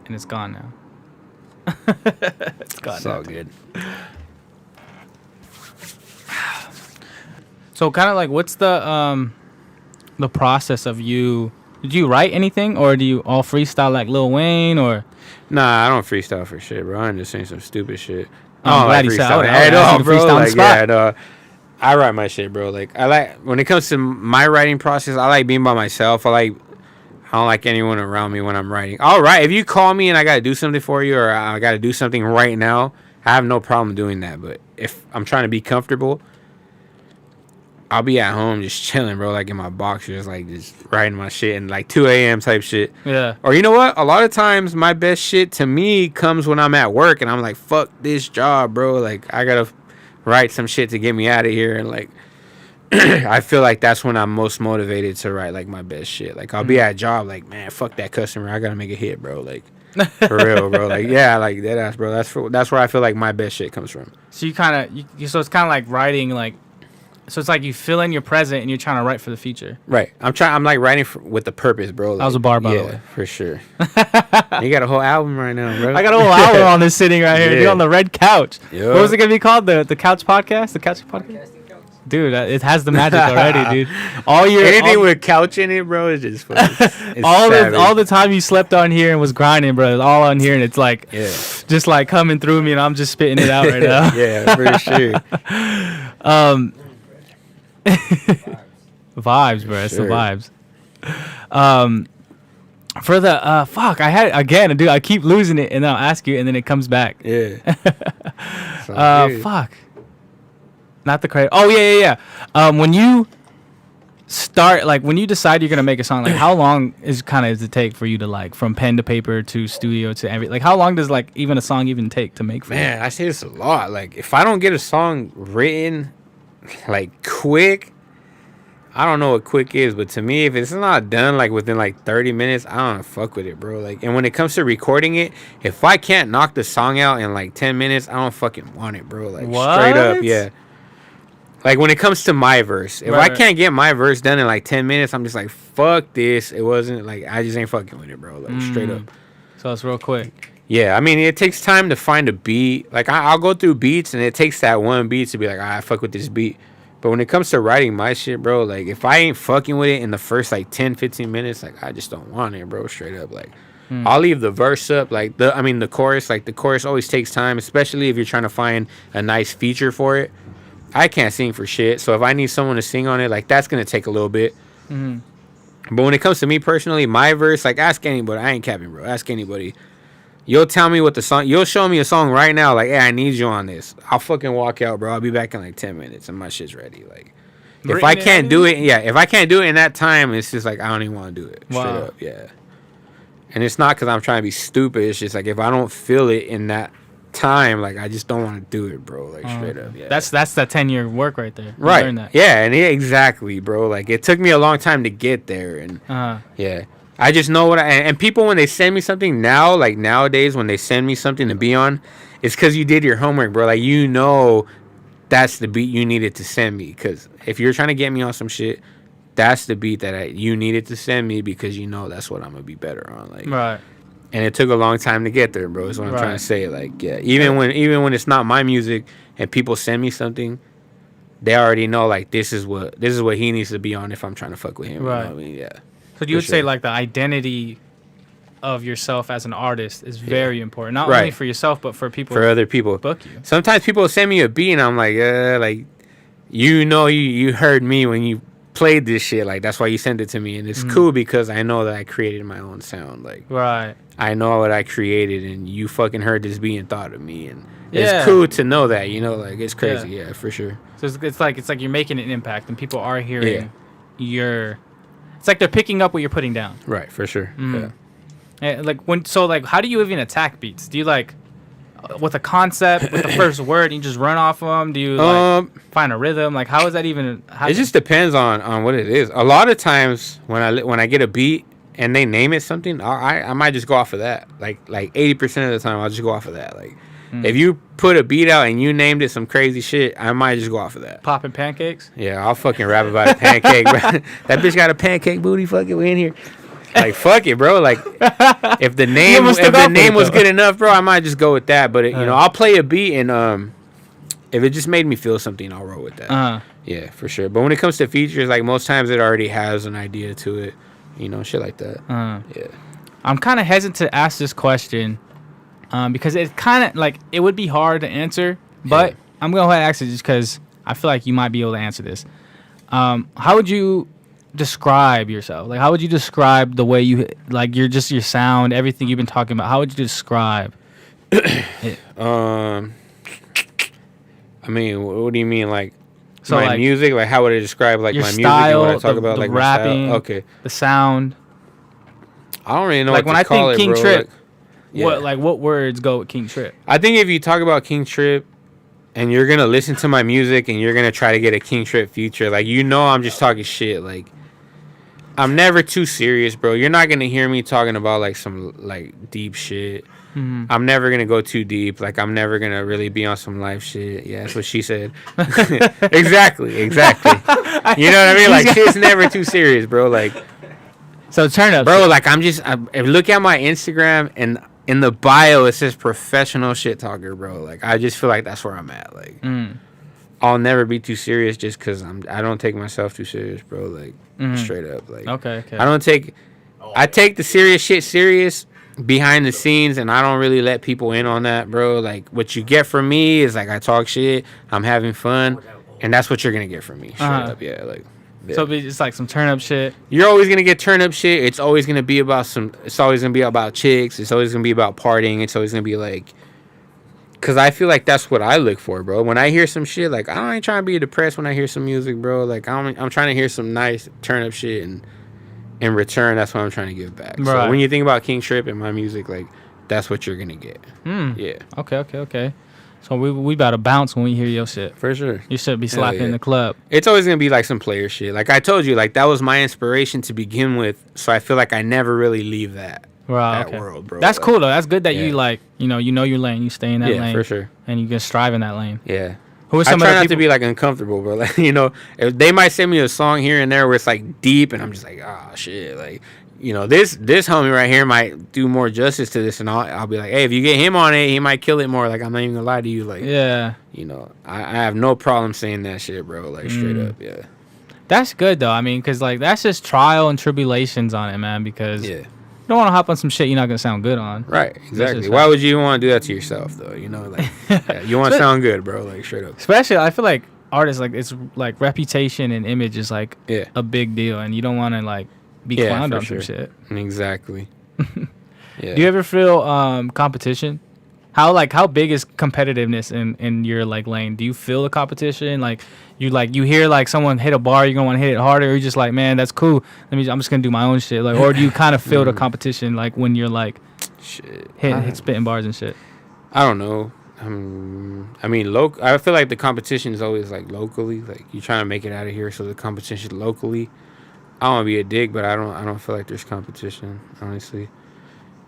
Speaker 3: and it's gone now. It's gone.
Speaker 4: It's all good.
Speaker 3: So kind of like, what's the process of you? Did you write anything, or do you all freestyle like Lil Wayne, or?
Speaker 4: Nah, I don't freestyle for shit, bro. I'm just saying some stupid shit.
Speaker 3: I'm glad you said
Speaker 4: at all, bro.
Speaker 3: Freestyle on the
Speaker 4: Like,
Speaker 3: spot.
Speaker 4: yeah, I write my shit, bro. Like, I like, when it comes to my writing process, I like being by myself. I don't like anyone around me when I'm writing. All right, if you call me and I gotta do something for you, or I gotta do something right now, I have no problem doing that. But if I'm trying to be comfortable, I'll be at home just chilling, bro, like in my boxers, like just writing my shit and like 2 a.m. type shit.
Speaker 3: Yeah.
Speaker 4: Or you know what? A lot of times my best shit to me comes when I'm at work and I'm like, fuck this job, bro. Like, I gotta write some shit to get me out of here. And like, I feel like that's when I'm most motivated to write like my best shit. Like, I'll be at a job like, man, fuck that customer. I gotta make a hit, bro. Like, for real, bro. Like, yeah, like that ass, bro. That's where I feel like my best shit comes from.
Speaker 3: So you kind of, so it's kind of like writing like. So it's like you fill in your present and you're trying to write for the future.
Speaker 4: Right. I'm like writing with the purpose, bro. Like,
Speaker 3: that was a bar, by the way.
Speaker 4: For sure. You got a whole album right now, bro.
Speaker 3: I got a whole album on this sitting right here, dude, on the red couch.
Speaker 4: Yep.
Speaker 3: What was it going to be called? The Couch Podcast? The Couch Podcast? Dude, it has the magic already, dude.
Speaker 4: Anything with couch in it, bro, is just fucking,
Speaker 3: all the time you slept on here and was grinding, bro, it's all on here, and it's like, just like coming through me, and I'm just spitting it out right now.
Speaker 4: Yeah, for sure.
Speaker 3: Vibes, bro. It's the vibes. For the fuck, I had again, dude. I keep losing it, and then I'll ask you, and then it comes back.
Speaker 4: Yeah.
Speaker 3: Fuck. Not the credit. Oh yeah. When you start, like, when you decide you're gonna make a song, like, how long does it take for you to, like, from pen to paper to studio to every, like, how long does like even a song even take to make?
Speaker 4: Man, I say this a lot. Like, if I don't get a song written, like, quick, I don't know what quick is, but to me, if it's not done like within like 30 minutes, I don't fuck with it, bro. Like, and when it comes to recording it, if I can't knock the song out in like 10 minutes, I don't fucking want it, bro. Like,
Speaker 3: what?
Speaker 4: Straight up, yeah. Like, when it comes to my verse, if I can't get my verse done in like 10 minutes, I'm just like, fuck this. It wasn't like, I just ain't fucking with it, bro. Like, straight up.
Speaker 3: So it's real quick.
Speaker 4: Yeah, I mean, it takes time to find a beat. Like, I'll go through beats, and it takes that one beat to be like, I fuck with this beat. But when it comes to writing my shit, bro, like, if I ain't fucking with it in the first like 10, 15 minutes, like, I just don't want it, bro. Straight up, like, I'll leave the verse up, like, the chorus. Like, the chorus always takes time, especially if you're trying to find a nice feature for it. I can't sing for shit, so if I need someone to sing on it, like, that's gonna take a little bit. But when it comes to me personally, my verse, like, ask anybody. I ain't capping, bro. Ask anybody. You'll tell me what the song, you'll show me a song right now, like, hey, I need you on this. I'll fucking walk out, bro. I'll be back in like 10 minutes and my shit's ready. Like, if I can't do it, if I can't do it in that time, it's just like, I don't even want to do it. Straight up, yeah. And it's not because I'm trying to be stupid. It's just like, if I don't feel it in that time, like I just don't want to do it, bro. Like straight up, yeah.
Speaker 3: That's that 10-year work right there. You
Speaker 4: right.
Speaker 3: learned that.
Speaker 4: Yeah, and exactly, bro. Like it took me a long time to get there, and yeah, I just know what and people when they send me something now, like nowadays when they send me something to be on, it's because you did your homework, bro. Like you know, that's the beat you needed to send me. Because if you're trying to get me on some shit, that's the beat that you needed to send me because you know that's what I'm gonna be better on. Like
Speaker 3: Right.
Speaker 4: And it took a long time to get there, bro. Is what I'm trying to say. Like, yeah, even when it's not my music and people send me something, they already know like this is what he needs to be on if I'm trying to fuck with him.
Speaker 3: Right.
Speaker 4: You know what I mean? Yeah.
Speaker 3: So you would say like the identity of yourself as an artist is very important, not
Speaker 4: Right.
Speaker 3: only for yourself but for people.
Speaker 4: For other people.
Speaker 3: Book you.
Speaker 4: Sometimes people send me a beat and I'm like, like, you know, you heard me when you played this shit. Like that's why you sent it to me, and it's cool because I know that I created my own sound. Like
Speaker 3: Right.
Speaker 4: I know what I created, and you fucking heard this beat and thought of me, and it's cool to know that, you know, like it's crazy, yeah, for sure.
Speaker 3: So it's like you're making an impact, and people are hearing your. It's like they're picking up what you're putting down.
Speaker 4: Right, for sure. Yeah.
Speaker 3: And like how do you even attack beats? Do you like with a concept with the first word you just run off of them? Do you like find a rhythm? Like how is that even?
Speaker 4: It just depends on what it is. A lot of times when I get a beat and they name it something, I might just go off of that. Like 80% of the time, I'll just go off of that. Like, if you put a beat out and you named it some crazy shit, I might just go off of that.
Speaker 3: Popping pancakes?
Speaker 4: Yeah, I'll fucking rap about a pancake, bro. That bitch got a pancake booty. Fuck it, we in here. Like, fuck it, bro. Like, if the name was good enough, bro, I might just go with that. But you know, I'll play a beat and if it just made me feel something, I'll roll with that. Yeah, for sure. But when it comes to features, like most times it already has an idea to it. You know, shit like that. Yeah.
Speaker 3: I'm kind of hesitant to ask this question because it kind of like it would be hard to answer, but I'm going to go ahead and ask it just because I feel like you might be able to answer this. How would you describe yourself? Like, how would you describe the way you like your sound, everything you've been talking about? How would you describe it?
Speaker 4: I mean, what do you mean, like? So my
Speaker 3: like,
Speaker 4: music, like how would I describe like
Speaker 3: your
Speaker 4: my
Speaker 3: style,
Speaker 4: music? When I talk about
Speaker 3: the
Speaker 4: like
Speaker 3: rapping,
Speaker 4: my style? Okay,
Speaker 3: the sound.
Speaker 4: I don't really know.
Speaker 3: Like
Speaker 4: what
Speaker 3: when
Speaker 4: to call
Speaker 3: I think
Speaker 4: it,
Speaker 3: King
Speaker 4: bro.
Speaker 3: Trip,
Speaker 4: Like,
Speaker 3: what words go with King Trip?
Speaker 4: I think if you talk about King Trip, and you're gonna listen to my music, and you're gonna try to get a King Trip feature, like you know, I'm just talking shit. Like I'm never too serious, bro. You're not gonna hear me talking about like some like deep shit. I'm never gonna go too deep. Like I'm never gonna really be on some life shit. Yeah, that's what she said. Exactly. You know what I mean? Like shit's never too serious, bro. Like
Speaker 3: so turn up,
Speaker 4: bro. Like if look at my Instagram and in the bio it says professional shit talker, bro. Like I just feel like that's where I'm at. Like I'll never be too serious just because I don't take myself too serious, bro. Like straight up. Like
Speaker 3: okay.
Speaker 4: I take the serious shit serious behind the scenes, and I don't really let people in on that, bro. Like what you get from me is like I talk shit, I'm having fun, and that's what you're gonna get from me. Straight up, yeah. Like
Speaker 3: so it's like some turn up shit.
Speaker 4: You're always gonna get turn up shit. It's always gonna be about it's always gonna be about chicks. It's always gonna be about partying. It's always gonna be like, cause I feel like that's what I look for, bro. When I hear some shit, like I ain't trying to be depressed when I hear some music, bro. Like I'm trying to hear some nice turn up shit, and in return, that's what I'm trying to give back. Right. So when you think about King Trip and my music, like that's what you're gonna get. Yeah.
Speaker 3: Okay. So we about to bounce when we hear your shit.
Speaker 4: For sure.
Speaker 3: You should be slapping in the club.
Speaker 4: It's always gonna be like some player shit. Like I told you, like that was my inspiration to begin with. So I feel like I never really leave that world, bro.
Speaker 3: That's cool though. That's good that you like, you know your lane. You stay in that lane.
Speaker 4: Yeah, for sure.
Speaker 3: And you can strive in that lane.
Speaker 4: Yeah.
Speaker 3: Who are
Speaker 4: I
Speaker 3: some
Speaker 4: try
Speaker 3: of the
Speaker 4: not
Speaker 3: people?
Speaker 4: to be like uncomfortable, bro. Like you know, if they might send me a song here and there where it's like deep, and I'm just like, oh shit, like. You know, this homie right here might do more justice to this, and I'll be like, hey, if you get him on it, he might kill it more. Like, I'm not even gonna lie to you. Like,
Speaker 3: yeah,
Speaker 4: you know, I have no problem saying that shit, bro. Like, straight up, yeah.
Speaker 3: That's good though. I mean, cause like that's just trial and tribulations on it, man. Because you don't want to hop on some shit you're not gonna sound good on.
Speaker 4: Right, exactly. Why would you want to do that to yourself, though? You know, like, you want to sound good, bro. Like, straight up.
Speaker 3: Especially, I feel like artists, like it's like reputation and image is like a big deal, and you don't want to like. Be clowned on some shit.
Speaker 4: Exactly.
Speaker 3: Do you ever feel competition? How big is competitiveness in your like lane? Do you feel the competition? Like you hear like someone hit a bar, you're gonna want to hit it harder, or you're just like, man, that's cool. I'm just gonna do my own shit. Like, or do you kind of feel the competition like when you're like hit spitting bars and shit?
Speaker 4: I don't know. I mean, I feel like the competition is always like locally. Like you trying to make it out of here, so the competition locally. I don't want to be a dick, but I don't feel like there's competition. Honestly,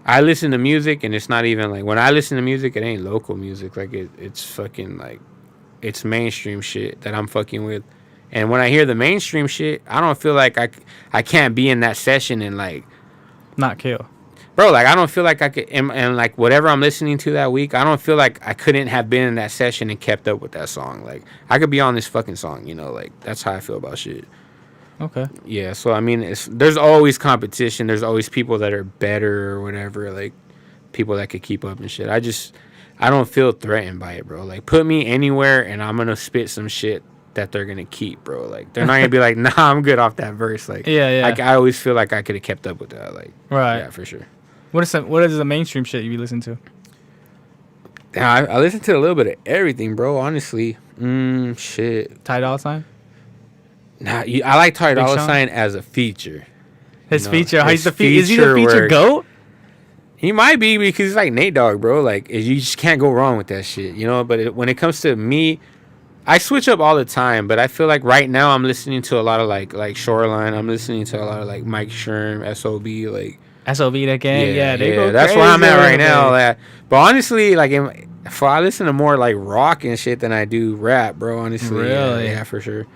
Speaker 4: I listen to music, and it's not even like when I listen to music, it ain't local music. Like it's fucking like it's mainstream shit that I'm fucking with. And when I hear the mainstream shit, I don't feel like I can't be in that session and like
Speaker 3: Not kill.
Speaker 4: bro, like I don't feel like I could, and like whatever I'm listening to that week, I don't feel like I couldn't have been in that session and kept up with that song. Like I could be on this fucking song, you know, like that's how I feel about shit.
Speaker 3: Okay.
Speaker 4: Yeah, so I mean, there's always competition. There's always people that are better or whatever, like people that could keep up and shit. I don't feel threatened by it, bro. Like put me anywhere and I'm gonna spit some shit that they're gonna keep, bro. Like they're not gonna be like, nah, I'm good off that verse. Like
Speaker 3: Yeah.
Speaker 4: I always feel like I could have kept up with that. Like
Speaker 3: Right.
Speaker 4: yeah, for sure.
Speaker 3: What is the mainstream shit you be listening to?
Speaker 4: Yeah, I listen to a little bit of everything, bro. Honestly, shit.
Speaker 3: Ty Dolla $ign?
Speaker 4: Nah, I like Ty
Speaker 3: Big
Speaker 4: Dolla
Speaker 3: Sean?
Speaker 4: $ign as a feature.
Speaker 3: His
Speaker 4: know,
Speaker 3: feature.
Speaker 4: his
Speaker 3: Is he the feature
Speaker 4: work.
Speaker 3: goat?
Speaker 4: He might be because he's like Nate Dogg, bro. Like you just can't go wrong with that shit, you know. But when it comes to me, I switch up all the time. But I feel like right now I'm listening to a lot of like Shoreline. I'm listening to a lot of like Mike Sherm, SOB, like
Speaker 3: SOB that gang. Yeah, they go
Speaker 4: that's where I'm at
Speaker 3: crazy,
Speaker 4: right now.
Speaker 3: man.
Speaker 4: But honestly, like if I listen to more like rock and shit than I do rap, bro. Honestly,
Speaker 3: Really?
Speaker 4: yeah, for sure.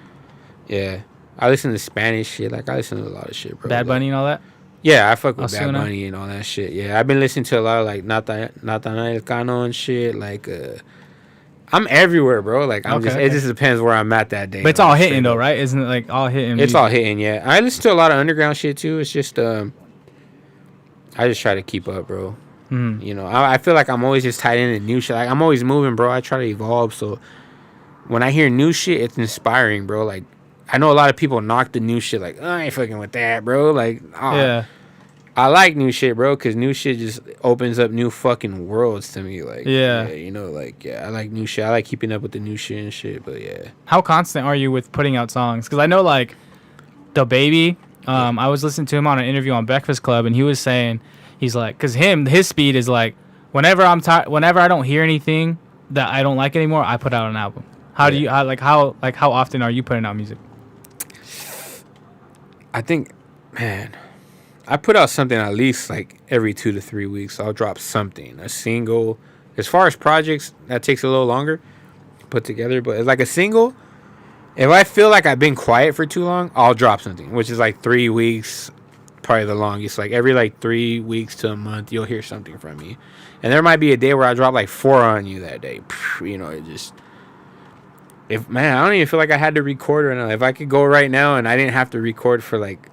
Speaker 4: Yeah, I listen to Spanish shit. Like I listen to a lot of shit, bro.
Speaker 3: Bad Bunny and all that.
Speaker 4: Yeah, I fuck with Bad
Speaker 3: Ozuna?
Speaker 4: Bunny and all that shit. Yeah, I've been listening to a lot of like Nathaniel Cano and shit. Like, I'm everywhere, bro. Like, it just depends where I'm at that day.
Speaker 3: But it's
Speaker 4: like,
Speaker 3: all hitting
Speaker 4: straight
Speaker 3: though,
Speaker 4: up.
Speaker 3: right? Isn't it like all hitting?
Speaker 4: It's
Speaker 3: music?
Speaker 4: all hitting, yeah. I listen to a lot of underground shit too. It's just, I just try to keep up, bro.
Speaker 3: Mhm.
Speaker 4: You know, I feel like I'm always just tied into new shit. Like, I'm always moving, bro. I try to evolve. So when I hear new shit, it's inspiring, bro. Like, I know a lot of people knock the new shit, like, I ain't fucking with that, bro. Like,
Speaker 3: Yeah.
Speaker 4: I like new shit, bro, because new shit just opens up new fucking worlds to me. Like,
Speaker 3: Yeah.
Speaker 4: you know, like, yeah, I like new shit. I like keeping up with the new shit and shit, but yeah.
Speaker 3: How constant are you with putting out songs? Because I know like the baby. I was listening to him on an interview on Breakfast Club, and he was saying he's like, because his speed is like whenever whenever I don't hear anything that I don't like anymore, I put out an album. How do you how often are you putting out music?
Speaker 4: I think, man, I put out something at least like every 2 to 3 weeks. I'll drop something, a single. As far as projects, that takes a little longer to put together, but it's like a single. If I feel like I've been quiet for too long, I'll drop something, which is like 3 weeks, probably the longest. Like every like 3 weeks to a month, you'll hear something from me. And there might be a day where I drop like 4 on you that day. You know, it just, I don't even feel like I had to record right now. If I could go right now and I didn't have to record for like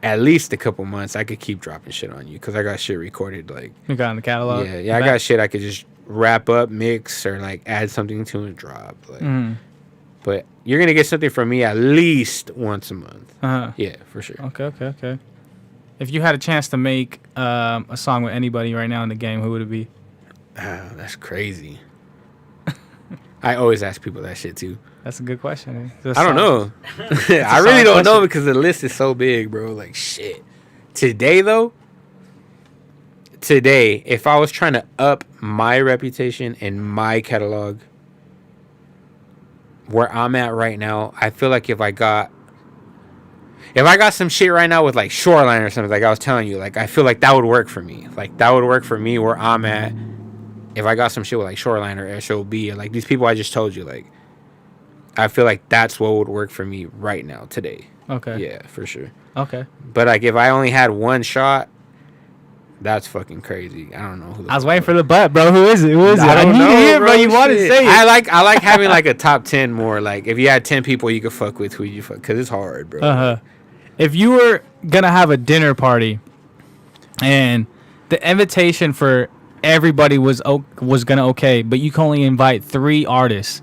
Speaker 4: at least a couple months, I could keep dropping shit on you because I got shit recorded. Like,
Speaker 3: You got in the catalog.
Speaker 4: yeah, I got shit I could just wrap up, mix, or like add something to and drop. Like, but you're gonna get something from me at least once a month. Yeah, for sure.
Speaker 3: Okay. If you had a chance to make a song with anybody right now in the game, who would it be?
Speaker 4: That's crazy. I always ask people that shit too.
Speaker 3: That's a good question.
Speaker 4: I don't know. I really don't know because the list is so big, bro. Like, shit. Today, if I was trying to up my reputation and my catalog where I'm at right now, I feel like if I got some shit right now with like Shoreline or something, like I was telling you, like I feel like that would work for me. Like that would work for me where I'm at. If I got some shit with like Shoreline or SOB or like these people I just told you, like I feel like that's what would work for me right now today.
Speaker 3: Okay.
Speaker 4: Yeah, for sure.
Speaker 3: Okay.
Speaker 4: But like if I only had one shot, that's fucking crazy. I don't know who.
Speaker 3: I was waiting for the butt, bro. Who is it?
Speaker 4: I don't know,
Speaker 3: hear,
Speaker 4: bro.
Speaker 3: You want to
Speaker 4: Shit.
Speaker 3: say it.
Speaker 4: I like having like a top 10 more. Like if you had 10 people you could fuck with, who you fuck, because it's hard, bro.
Speaker 3: If you were gonna have a dinner party, and the invitation for everybody was gonna okay, but you can only invite 3 artists,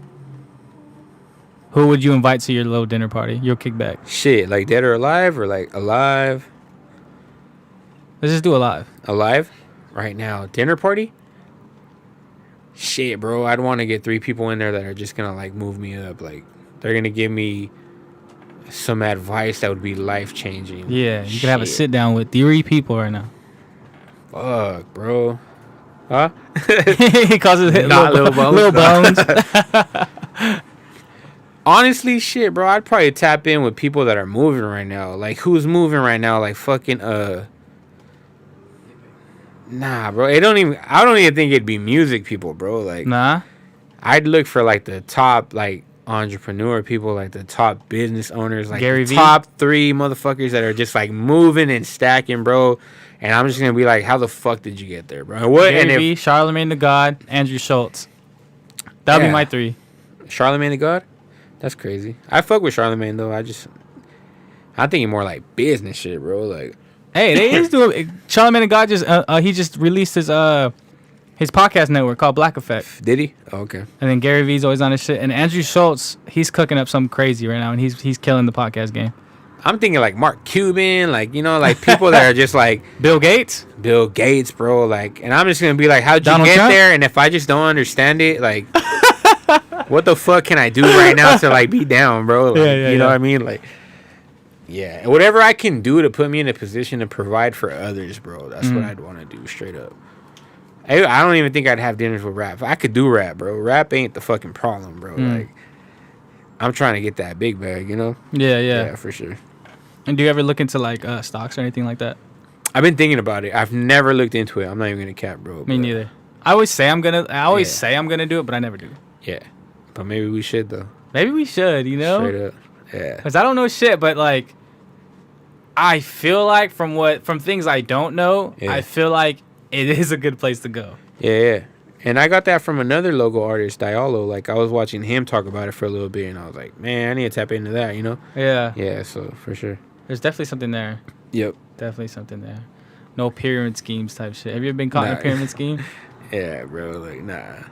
Speaker 3: who would you invite to your little dinner party, your kickback?
Speaker 4: Shit, like dead or alive or like alive?
Speaker 3: Let's just do alive.
Speaker 4: Alive? Right now. Dinner party? Shit, bro. I'd want to get 3 people in there that are just gonna like move me up. Like they're gonna give me some advice that would be life changing.
Speaker 3: Yeah, you could have a sit down with 3 people right now.
Speaker 4: Fuck, bro. Huh?
Speaker 3: He calls it
Speaker 4: Not Lil Bones.
Speaker 3: Lil Bones.
Speaker 4: Honestly, shit, bro. I'd probably tap in with people that are moving right now. Like, who's moving right now? Like, fucking, Nah, bro. I don't even think it'd be music people, bro. Like,
Speaker 3: Nah.
Speaker 4: I'd look for, like, the top, like, entrepreneur people, like, the top business owners. Like,
Speaker 3: Gary
Speaker 4: the
Speaker 3: V?
Speaker 4: top 3 motherfuckers that are just, like, moving and stacking, bro. And I'm just gonna be like, how the fuck did you get there, bro? What?
Speaker 3: Gary
Speaker 4: And if
Speaker 3: V, Charlemagne the God, Andrew Schultz. That would be my 3.
Speaker 4: Charlemagne the God? That's crazy. I fuck with Charlemagne, though. I think he more like business shit, bro. Like,
Speaker 3: Hey, they is doing. Charlemagne the God he just released his podcast network called Black Effect.
Speaker 4: did he? Oh, okay.
Speaker 3: And then Gary V's always on his shit. And Andrew Schultz, he's cooking up something crazy right now, and he's killing the podcast game.
Speaker 4: I'm thinking like Mark Cuban, like, you know, like people that are just like
Speaker 3: Bill Gates,
Speaker 4: Bill Gates, bro. Like, and I'm just gonna be like, how'd you
Speaker 3: Donald
Speaker 4: get
Speaker 3: Trump?
Speaker 4: there? And if I just don't understand it, like, what the fuck can I do right now to like be down, bro? Like, you know what I mean? Like, yeah, whatever I can do to put me in a position to provide for others, bro. That's what I'd want to do, straight up. I don't even think I'd have dinners with rap. I could do rap, bro. Rap ain't the fucking problem, bro. Like, I'm trying to get that big bag, you know? Yeah, for sure.
Speaker 3: And do you ever look into like stocks or anything like that?
Speaker 4: I've been thinking about it. I've never looked into it. I'm not even gonna cap, bro.
Speaker 3: Me neither. I always say I'm gonna do it, but I never do.
Speaker 4: Yeah, but maybe we should though.
Speaker 3: Maybe we should, you know?
Speaker 4: Straight up. Yeah.
Speaker 3: Because I don't know shit, but like, I feel like from things I don't know, I feel like it is a good place to go.
Speaker 4: Yeah. And I got that from another local artist, Diallo. Like, I was watching him talk about it for a little bit, and I was like, man, I need to tap into that, you know?
Speaker 3: Yeah.
Speaker 4: Yeah, so for sure.
Speaker 3: There's definitely something there.
Speaker 4: Yep.
Speaker 3: Definitely something there. No pyramid schemes type shit. Have you ever been caught in a pyramid scheme?
Speaker 4: Yeah, bro. Like, nah.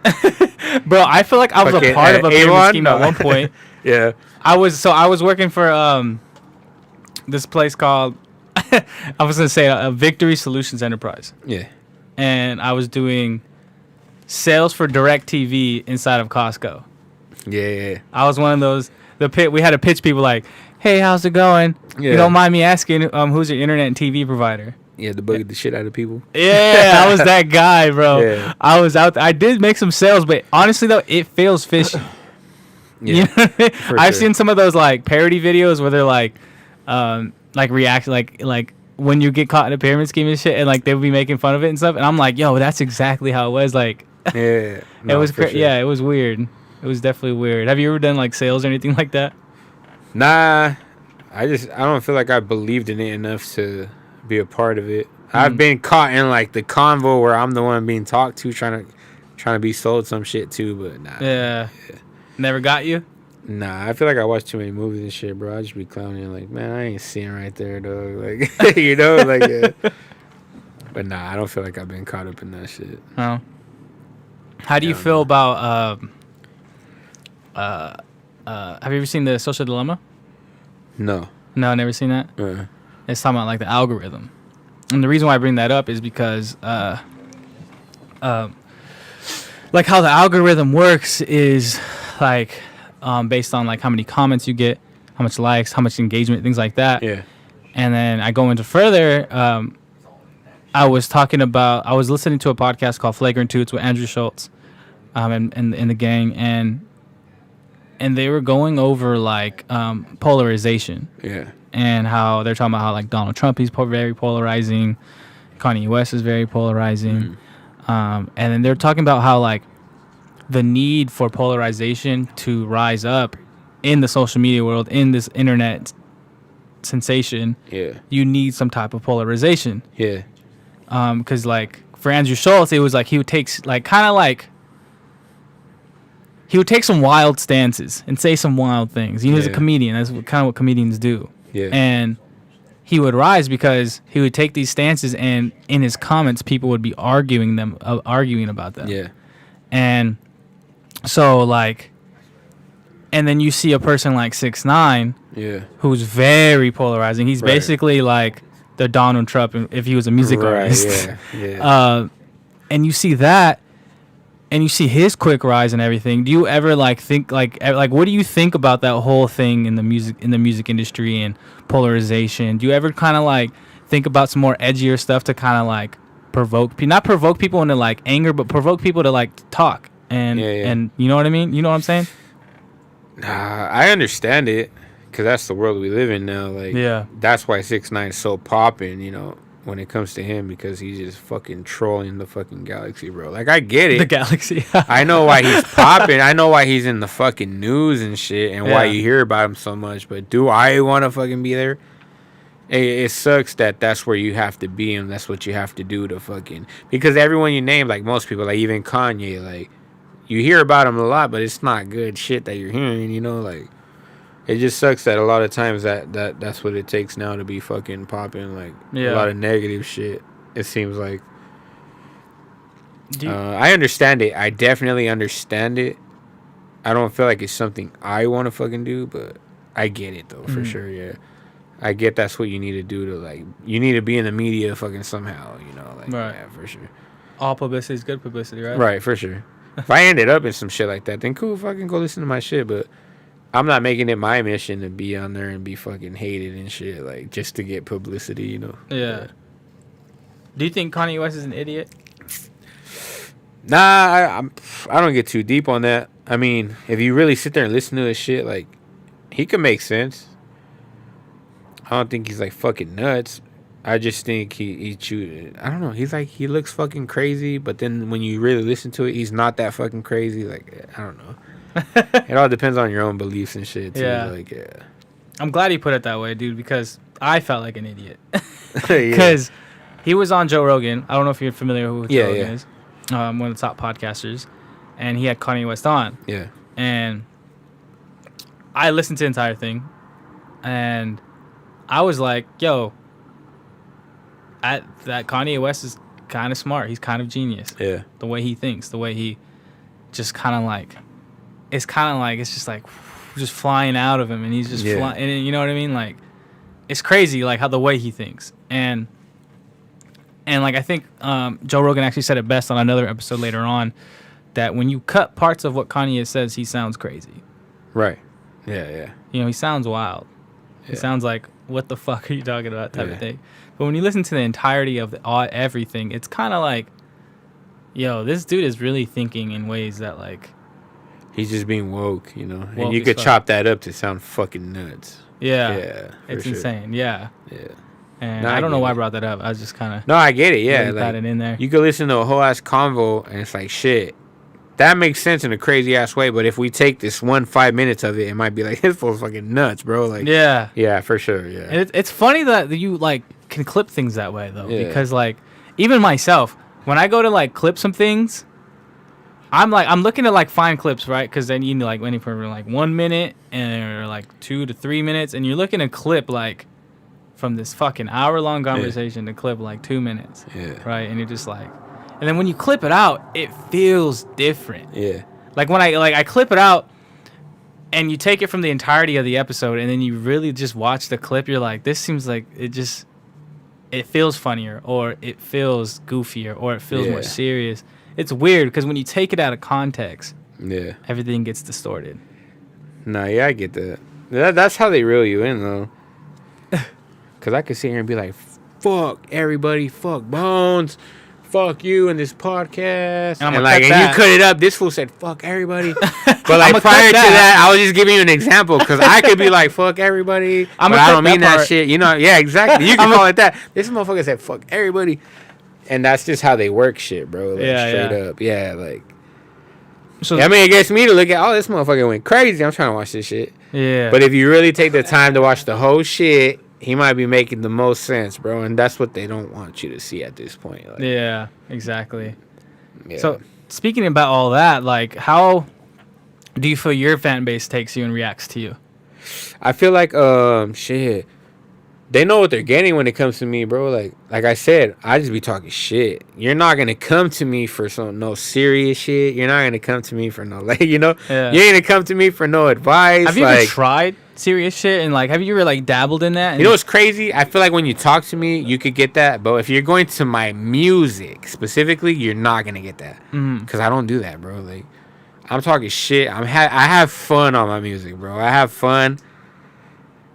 Speaker 3: Bro, I feel like I was a part of a pyramid scheme at one point.
Speaker 4: Yeah.
Speaker 3: I was working for this place called I was gonna say a Victory Solutions Enterprise.
Speaker 4: Yeah.
Speaker 3: And I was doing sales for DirecTV inside of Costco.
Speaker 4: Yeah.
Speaker 3: I was one of those. We had to pitch people like, "Hey, how's it going?
Speaker 4: Yeah.
Speaker 3: You don't mind me asking, who's your internet and TV provider?"
Speaker 4: Yeah, to bug the shit out of people.
Speaker 3: Yeah, I was that guy, bro.
Speaker 4: Yeah.
Speaker 3: I was out. I did make some sales, but honestly though, it feels fishy.
Speaker 4: Yeah.
Speaker 3: You know what I mean? I've
Speaker 4: sure.
Speaker 3: seen some of those like parody videos where they're like react like when you get caught in a pyramid scheme and shit, and like they would be making fun of it and stuff, and I'm like, yo, that's exactly how it was. Like,
Speaker 4: Yeah.
Speaker 3: it was yeah, it was weird. It was definitely weird. Have you ever done like sales or anything like that?
Speaker 4: Nah. I don't feel like I believed in it enough to be a part of it. I've been caught in like the convo where I'm the one being talked to, trying to be sold some shit too, but nah.
Speaker 3: Yeah. Never got you?
Speaker 4: Nah, I feel like I watch too many movies and shit, bro. I just be clowning like, man, I ain't seeing right there, dog. Like, you know, like, yeah. But nah, I don't feel like I've been caught up in that shit.
Speaker 3: No. How do you feel about have you ever seen The Social Dilemma?
Speaker 4: No.
Speaker 3: No, never seen that. It's talking about like the algorithm, and the reason why I bring that up is because like how the algorithm works is like based on like how many comments you get, how much likes, how much engagement, things like that.
Speaker 4: Yeah.
Speaker 3: And then I go into further. I was listening to a podcast called Flagrant 2. It's with Andrew Schultz, and the gang, and they were going over like polarization.
Speaker 4: Yeah.
Speaker 3: And how they're talking about how like Donald Trump is very polarizing, Kanye West is very polarizing, and then they're talking about how like the need for polarization to rise up in the social media world, in this internet sensation. Yeah, you need some type of polarization. Yeah, because like for Andrew Schultz, it was like he would take some wild stances and say some wild things. He's a comedian. That's kind of what comedians do. Yeah. And he would rise because he would take these stances, and in his comments, people would be arguing about them. Yeah. And so like, and then you see a person like 6ix9ine, who's very polarizing. He's basically like the Donald Trump if he was a music artist. Yeah. And you see that. And you see his quick rise and everything. Do you ever like think like what do you think about that whole thing in the music industry and polarization? Do you ever kind of like think about some more edgier stuff to kind of like not provoke people into like anger, but provoke people to like talk and you know what I mean? You know what I'm saying?
Speaker 4: I understand it, because that's the world we live in now. Like, that's why 6ix9ine is so popping, you know, when it comes to him, because he's just fucking trolling the fucking galaxy, bro. Like, I get it.
Speaker 3: The galaxy.
Speaker 4: I know why he's popping. I know why he's in the fucking news and shit, and why you hear about him so much. But do I want to fucking be there? It sucks that that's where you have to be, and that's what you have to do to fucking... Because everyone you name, like most people, like even Kanye, like, you hear about him a lot, but it's not good shit that you're hearing, you know? Like, it just sucks that a lot of times that's what it takes now to be fucking popping, like, a lot of negative shit, it seems like. I understand it. I definitely understand it. I don't feel like it's something I want to fucking do, but I get it, though, for sure, yeah. I get that's what you need to do to, like, you need to be in the media fucking somehow, you know? Like, yeah, for sure.
Speaker 3: All publicity is good publicity, right?
Speaker 4: Right, for sure. If I ended up in some shit like that, then cool, fucking go listen to my shit, but I'm not making it my mission to be on there and be fucking hated and shit, like, just to get publicity, you know?
Speaker 3: Yeah. Do you think Kanye West is an idiot?
Speaker 4: Nah, I don't get too deep on that. I mean, if you really sit there and listen to his shit, like, he could make sense. I don't think he's, like, fucking nuts. I just think he I don't know. He's like, he looks fucking crazy, but then when you really listen to it, he's not that fucking crazy. Like, I don't know. It all depends on your own beliefs and shit, too.
Speaker 3: Yeah.
Speaker 4: Like,
Speaker 3: I'm glad he put it that way, dude, because I felt like an idiot. Because he was on Joe Rogan. I don't know if you're familiar with who Joe Rogan is. One of the top podcasters. And he had Kanye West on.
Speaker 4: Yeah.
Speaker 3: And I listened to the entire thing. And I was like, yo, that Kanye West is kind of smart. He's kind of genius. Yeah. The way he thinks, the way he just kind of like, it's just like, just flying out of him, and he's just flying, and you know what I mean? Like, it's crazy, like, how the way he thinks. And like, I think Joe Rogan actually said it best on another episode later on, that when you cut parts of what Kanye says, he sounds crazy.
Speaker 4: Right. Yeah.
Speaker 3: You know, he sounds wild. He sounds like, what the fuck are you talking about type of thing. But when you listen to the entirety of everything, it's kind of like, yo, this dude is really thinking in ways that, like...
Speaker 4: He's just being woke, you know? And you could chop that up to sound fucking nuts.
Speaker 3: Yeah. It's insane, yeah. And
Speaker 4: No,
Speaker 3: I don't know why I brought that up. I was just kind of...
Speaker 4: No, I get it, yeah.
Speaker 3: Like, it in there.
Speaker 4: You could listen to a whole-ass convo, and it's like, shit. That makes sense in a crazy-ass way, but if we take this 5 minutes of it, it might be like, this fool's fucking nuts, bro. Like, yeah, for sure, yeah.
Speaker 3: And it's funny that you, like, can clip things that way, though. Because, like, even myself, when I go to, like, clip some things, I'm looking to, like, find clips, right? Because then you need, like, any for, like, 1 minute or, like, 2 to 3 minutes. And you're looking to clip, like, from this fucking hour-long conversation to clip, like, 2 minutes. Yeah. Right? And you're just like... And then when you clip it out, it feels different. Yeah. Like, when I clip it out, and you take it from the entirety of the episode, and then you really just watch the clip, you're like, this seems like it feels funnier, or it feels goofier, or it feels more serious. It's weird, because when you take it out of context, everything gets distorted.
Speaker 4: Nah, yeah, I get that. That's how they reel you in, though. Because I could sit here and be like, fuck everybody, fuck Bones, fuck you in this podcast. And you cut it up. This fool said, fuck everybody. But like prior to that, I was just giving you an example, because I could be like, fuck everybody. But I don't mean that shit. You know, yeah, exactly. You can call it that. This motherfucker said, fuck everybody. And that's just how they work shit, bro. Like, straight up. Yeah, like. So, I mean, it gets me to look at, this motherfucker went crazy. I'm trying to watch this shit. Yeah. But if you really take the time to watch the whole shit, he might be making the most sense, bro. And that's what they don't want you to see at this point. Like,
Speaker 3: yeah, exactly. Yeah. So, speaking about all that, like, how do you feel your fan base takes you and reacts to you?
Speaker 4: I feel like, shit. They know what they're getting when it comes to me, bro. Like I said, I just be talking shit. You're not gonna come to me for no serious shit. You're not gonna come to me for no, like, you know. Yeah. You ain't gonna come to me for no advice.
Speaker 3: Have you ever tried serious shit, and like, have you ever like dabbled in that?
Speaker 4: You know what's crazy? I feel like when you talk to me, you could get that, but if you're going to my music specifically, you're not gonna get that, because I don't do that, bro. Like, I'm talking shit. I have fun on my music, bro. I have fun.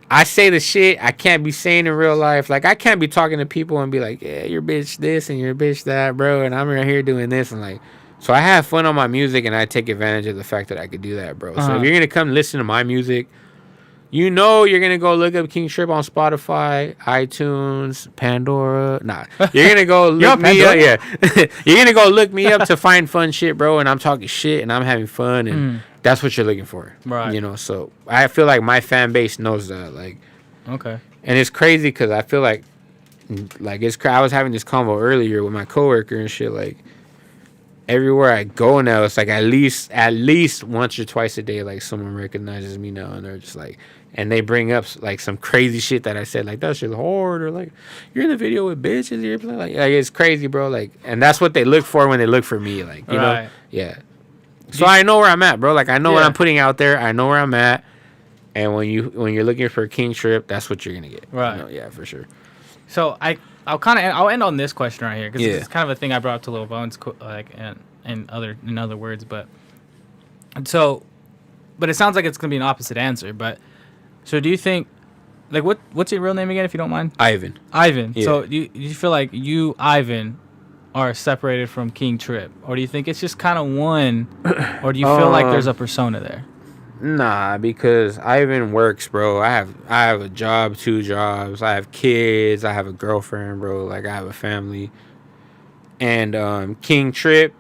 Speaker 4: I say the shit I can't be saying in real life. Like, I can't be talking to people and be like, yeah, your bitch this and your bitch that, bro. And I'm right here doing this. And, like, so I have fun on my music and I take advantage of the fact that I could do that, bro. So if you're going to come listen to my music, you know you're going to go look up King Trip on Spotify, iTunes, Pandora. Nah. You're going to go look me up. Yeah. You're going to go look me up to find fun shit, bro. And I'm talking shit and I'm having fun. And that's what you're looking for.
Speaker 3: Right.
Speaker 4: You know, so I feel like my fan base knows that. Like,
Speaker 3: okay.
Speaker 4: And it's crazy because I feel like I was having this convo earlier with my coworker and shit. Like, everywhere I go now, it's like at least once or twice a day, like someone recognizes me now, and they're just like, and they bring up like some crazy shit that I said, like that shit's hard, or like you're in the video with bitches, you're like it's crazy, bro. Like, and that's what they look for when they look for me, like you know, yeah. So I know where I'm at, bro. Like I know what I'm putting out there. I know where I'm at, and when you're looking for a King Trip, that's what you're gonna get,
Speaker 3: right?
Speaker 4: You know? Yeah, for sure.
Speaker 3: So I'll end on this question right here because it's kind of a thing I brought up to Lil Bones, like in other words, but it sounds like it's gonna be an opposite answer. But so do you think, like, what's your real name again, if you don't mind?
Speaker 4: Ivan.
Speaker 3: Yeah. So do you feel like you, Ivan, are separated from King Trip, or do you think it's just kind of one, or do you feel like there's a persona there?
Speaker 4: Nah, because Ivan works, bro. I have a job, 2 jobs. I have kids. I have a girlfriend, bro. Like, I have a family. And King Trip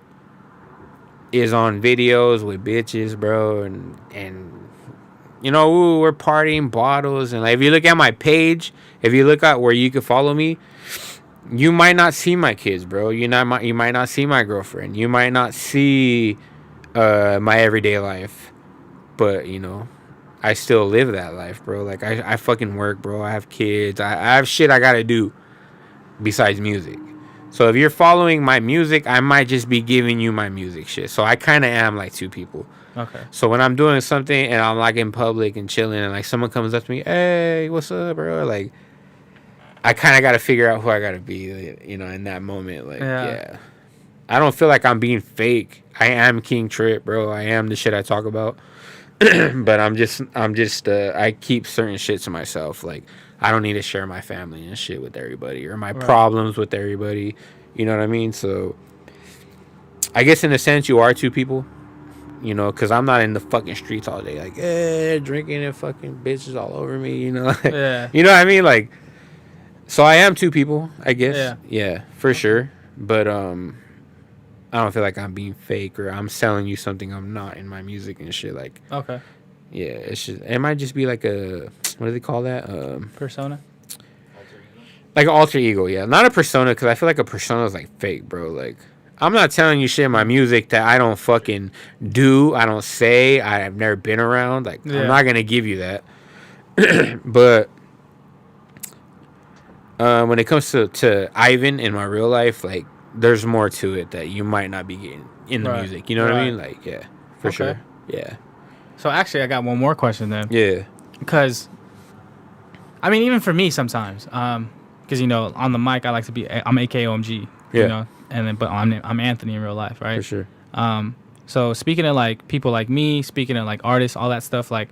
Speaker 4: is on videos with bitches, bro. And you know, ooh, we're partying bottles. And, like, if you look at my page, if you look at where you can follow me, you might not see my kids, bro. You might not see my girlfriend. You might not see my everyday life. But, you know, I still live that life, bro. Like, I fucking work, bro. I have kids. I have shit I gotta do besides music. So if you're following my music, I might just be giving you my music shit. So I kind of am like 2 people.
Speaker 3: Okay.
Speaker 4: So when I'm doing something and I'm, like, in public and chilling and, like, someone comes up to me, hey, what's up, bro? Like, I kind of got to figure out who I got to be, you know, in that moment. Like, yeah. I don't feel like I'm being fake. I am King Trip, bro. I am the shit I talk about. But I keep certain shit to myself. Like, I don't need to share my family and shit with everybody or my problems with everybody. You know what I mean? So I guess in a sense you are 2 people, you know, because I'm not in the fucking streets all day, like, drinking and fucking bitches all over me, you know?
Speaker 3: Yeah.
Speaker 4: You know what I mean? Like, so I am 2 people, I guess. Yeah, for sure. But I don't feel like I'm being fake or I'm selling you something I'm not in my music and shit. Like,
Speaker 3: okay.
Speaker 4: Yeah, it might just be like a, what do they call that?
Speaker 3: Persona?
Speaker 4: Like an alter ego, yeah. Not a persona, because I feel like a persona is like fake, bro. Like, I'm not telling you shit in my music that I don't fucking do, I don't say, I've never been around. Like, I'm not going to give you that. But when it comes to Ivan in my real life, like, there's more to it that you might not be getting in the music. You know what I mean? Like, yeah, for sure. Yeah.
Speaker 3: So actually, I got one more question then.
Speaker 4: Yeah.
Speaker 3: Because, I mean, even for me sometimes, because, you know, on the mic I like to be, I'm AKOMG, you know, and then but I'm Anthony in real life, right?
Speaker 4: For sure.
Speaker 3: So speaking of like people like me, speaking of like artists, all that stuff, like,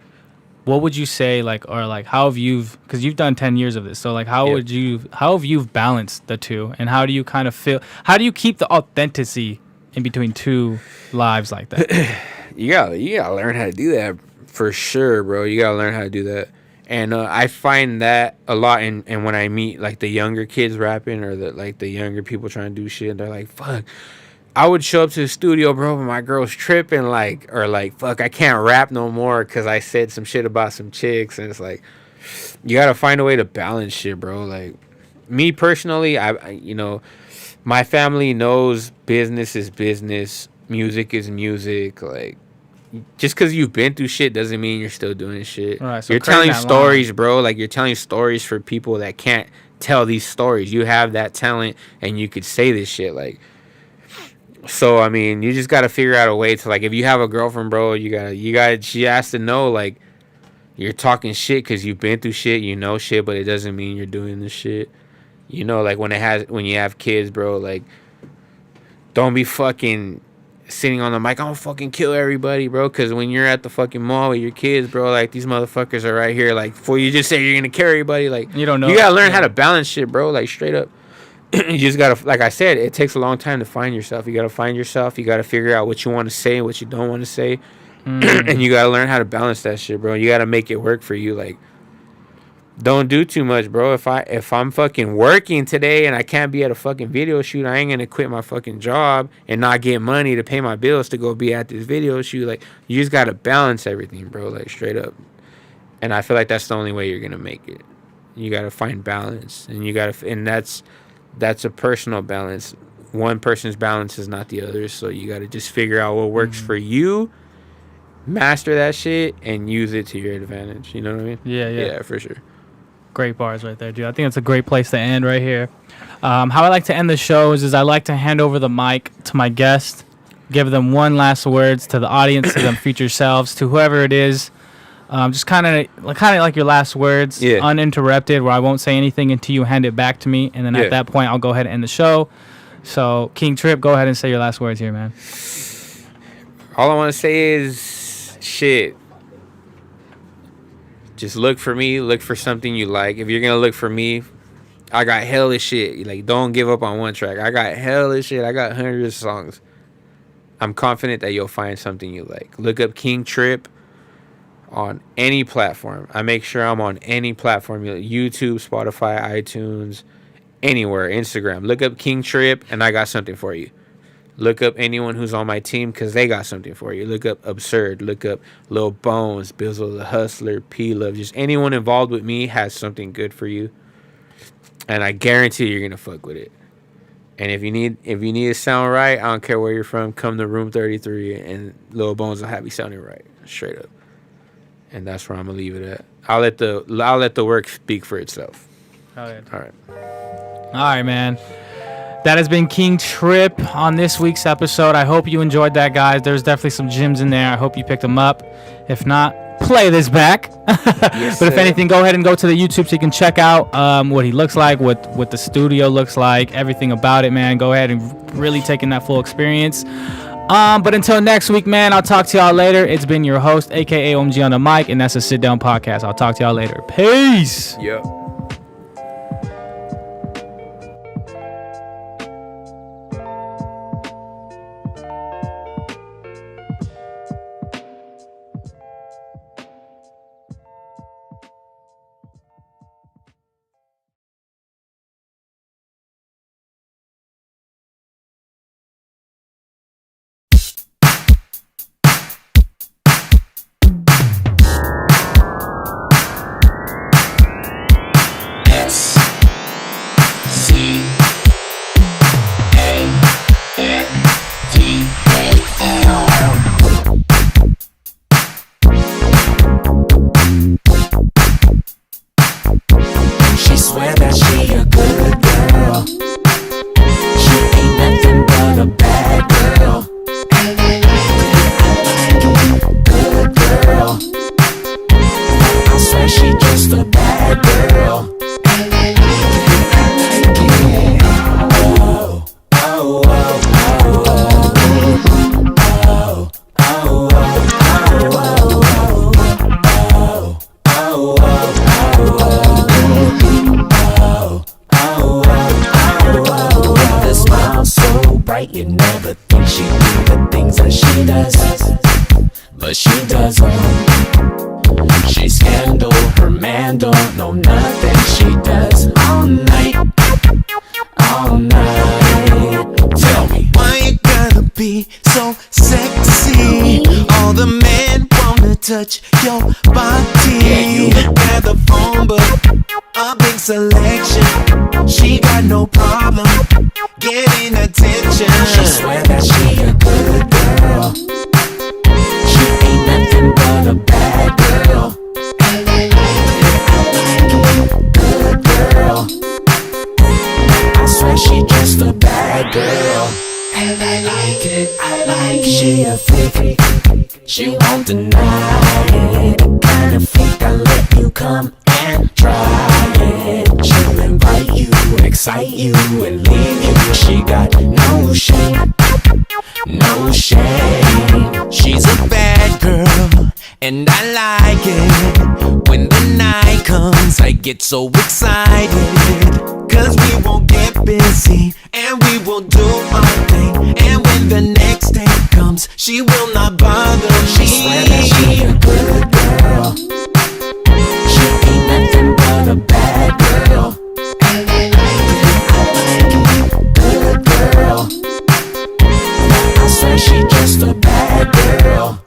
Speaker 3: what would you say, like, or like how have you, because you've done 10 years of this, so like how have you balanced the two, and how do you kind of feel, how do you keep the authenticity in between 2 lives like that?
Speaker 4: You gotta learn how to do that, for sure, bro. You gotta learn how to do that. And I find that a lot in when I meet like the younger kids rapping or the younger people trying to do shit, they're like, fuck, I would show up to the studio, bro, and my girl's tripping, like, or like, fuck, I can't rap no more because I said some shit about some chicks. And it's like, you gotta find a way to balance shit, bro. Like, me personally, I you know, my family knows business is business, music is music. Like, just because you've been through shit doesn't mean you're still doing shit.
Speaker 3: Right, so
Speaker 4: you're telling stories, bro. Like, you're telling stories for people that can't tell these stories. You have that talent, and you could say this shit, like. So, I mean, you just got to figure out a way to, like, if you have a girlfriend, bro, she has to know, like, you're talking shit because you've been through shit, you know shit, but it doesn't mean you're doing this shit. You know, like, when you have kids, bro, like, don't be fucking sitting on the mic, I'm gonna fucking kill everybody, bro. Because when you're at the fucking mall with your kids, bro, like these motherfuckers are right here. Like, before you just say you're gonna kill everybody, like
Speaker 3: You don't know.
Speaker 4: You gotta learn how to balance shit, bro. Like, straight up. You just gotta, like I said, it takes a long time to find yourself. You gotta find yourself. You gotta figure out what you want to say and what you don't want to say, and you gotta learn how to balance that shit, bro. You gotta make it work for you. Like, don't do too much, bro. If I'm fucking working today and I can't be at a fucking video shoot, I ain't gonna quit my fucking job and not get money to pay my bills to go be at this video shoot. Like, you just gotta balance everything, bro. Like, straight up. And I feel like that's the only way you're gonna make it. You gotta find balance, and that's a personal balance. One person's balance is not the other's, so you gotta just figure out what works for you, master that shit, and use it to your advantage. You know what I mean? Yeah, for sure.
Speaker 3: Great bars right there, dude. I think it's a great place to end right here. How I like to end the shows is I like to hand over the mic to my guest, give them one last words to the audience, to them future selves, to whoever it is. Just kind of like your last words, uninterrupted, where I won't say anything until you hand it back to me, and then at that point I'll go ahead and end the show. So, King Trip, go ahead and say your last words here, man.
Speaker 4: All I want to say is, shit. Just look for me. Look for something you like. If you're gonna look for me, I got hella shit. Like, don't give up on one track. I got hella shit. I got hundreds of songs. I'm confident that you'll find something you like. Look up King Trip on any platform. I make sure I'm on any platform. YouTube, Spotify, iTunes, anywhere, Instagram. Look up King Trip, and I got something for you. Look up anyone who's on my team, because they got something for you. Look up Absurd. Look up Lil Bones, Bizzle the Hustler, P-Love. Just anyone involved with me has something good for you. And I guarantee you're going to fuck with it. And if you need to sound right, I don't care where you're from, come to Room 33, and Lil Bones will have you sounding right. Straight up. And that's where I'm going to leave it at. I'll let the work speak for itself.
Speaker 3: Oh, yeah.
Speaker 4: All right.
Speaker 3: All right, man. That has been King Trip on this week's episode. I hope you enjoyed that, guys. There's definitely some gems in there. I hope you picked them up. If not, play this back.
Speaker 4: Yes,
Speaker 3: but if anything, go ahead and go to the YouTube so you can check out what he looks like, what the studio looks like, everything about it, man. Go ahead and really take in that full experience. But until next week, man, I'll talk to y'all later. It's been your host, a.k.a. OMG on the mic, and that's a Sit Down Podcast. I'll talk to y'all later. Peace.
Speaker 4: Yep.
Speaker 2: You never think she do the things that she does, but she does them. She's handle, her man don't know nothing. She does all night, all night. Tell me, why you gotta be so sexy? All the men wanna touch your body. Yeah, you look at the phone, but a big selection. She got no problem getting attention. She swear that she a good girl. She ain't nothing but a bad girl. Good girl. I swear she just a bad girl. And I like it, I like it. She a freak, she won't deny it. The kind of freak that let you come and try it. She'll invite you, excite you, and leave you. She got no shame. no shame.
Speaker 6: She's a bad girl, and I like it. When the night comes, I get so excited. Cause we won't get busy, and we will do our thing. And when the next day comes, she will not bother me.
Speaker 2: She swear that she a good girl. She ain't nothing but a bad girl. And I like it, good girl. I swear she just a bad girl.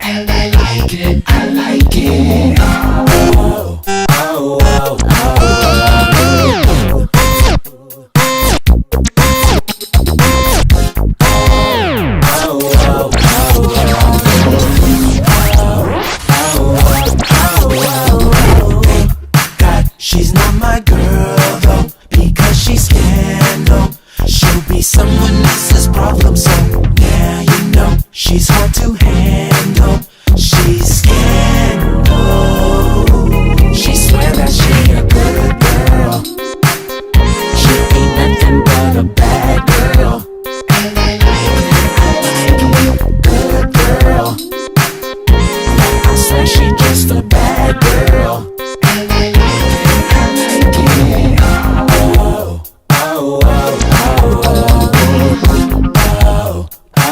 Speaker 2: And I like it, I like it. Oh, oh, oh, God, she's not my girl though, because she's scandal. She'll be someone else's problem, so yeah, you know she's hard to handle. She's scandal. She swear that she a good girl. She ain't nothing but a bad girl. And I like it, good girl. I swear she just a bad girl. And I like it. Oh, oh, oh, oh, oh, oh, oh,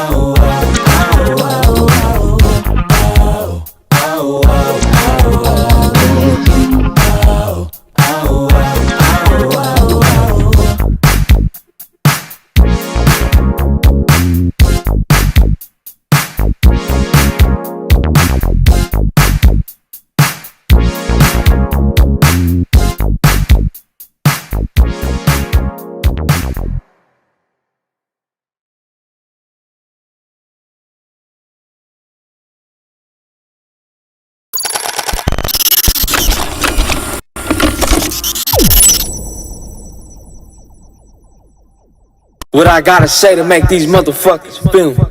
Speaker 7: What I gotta say to make these motherfuckers feel me?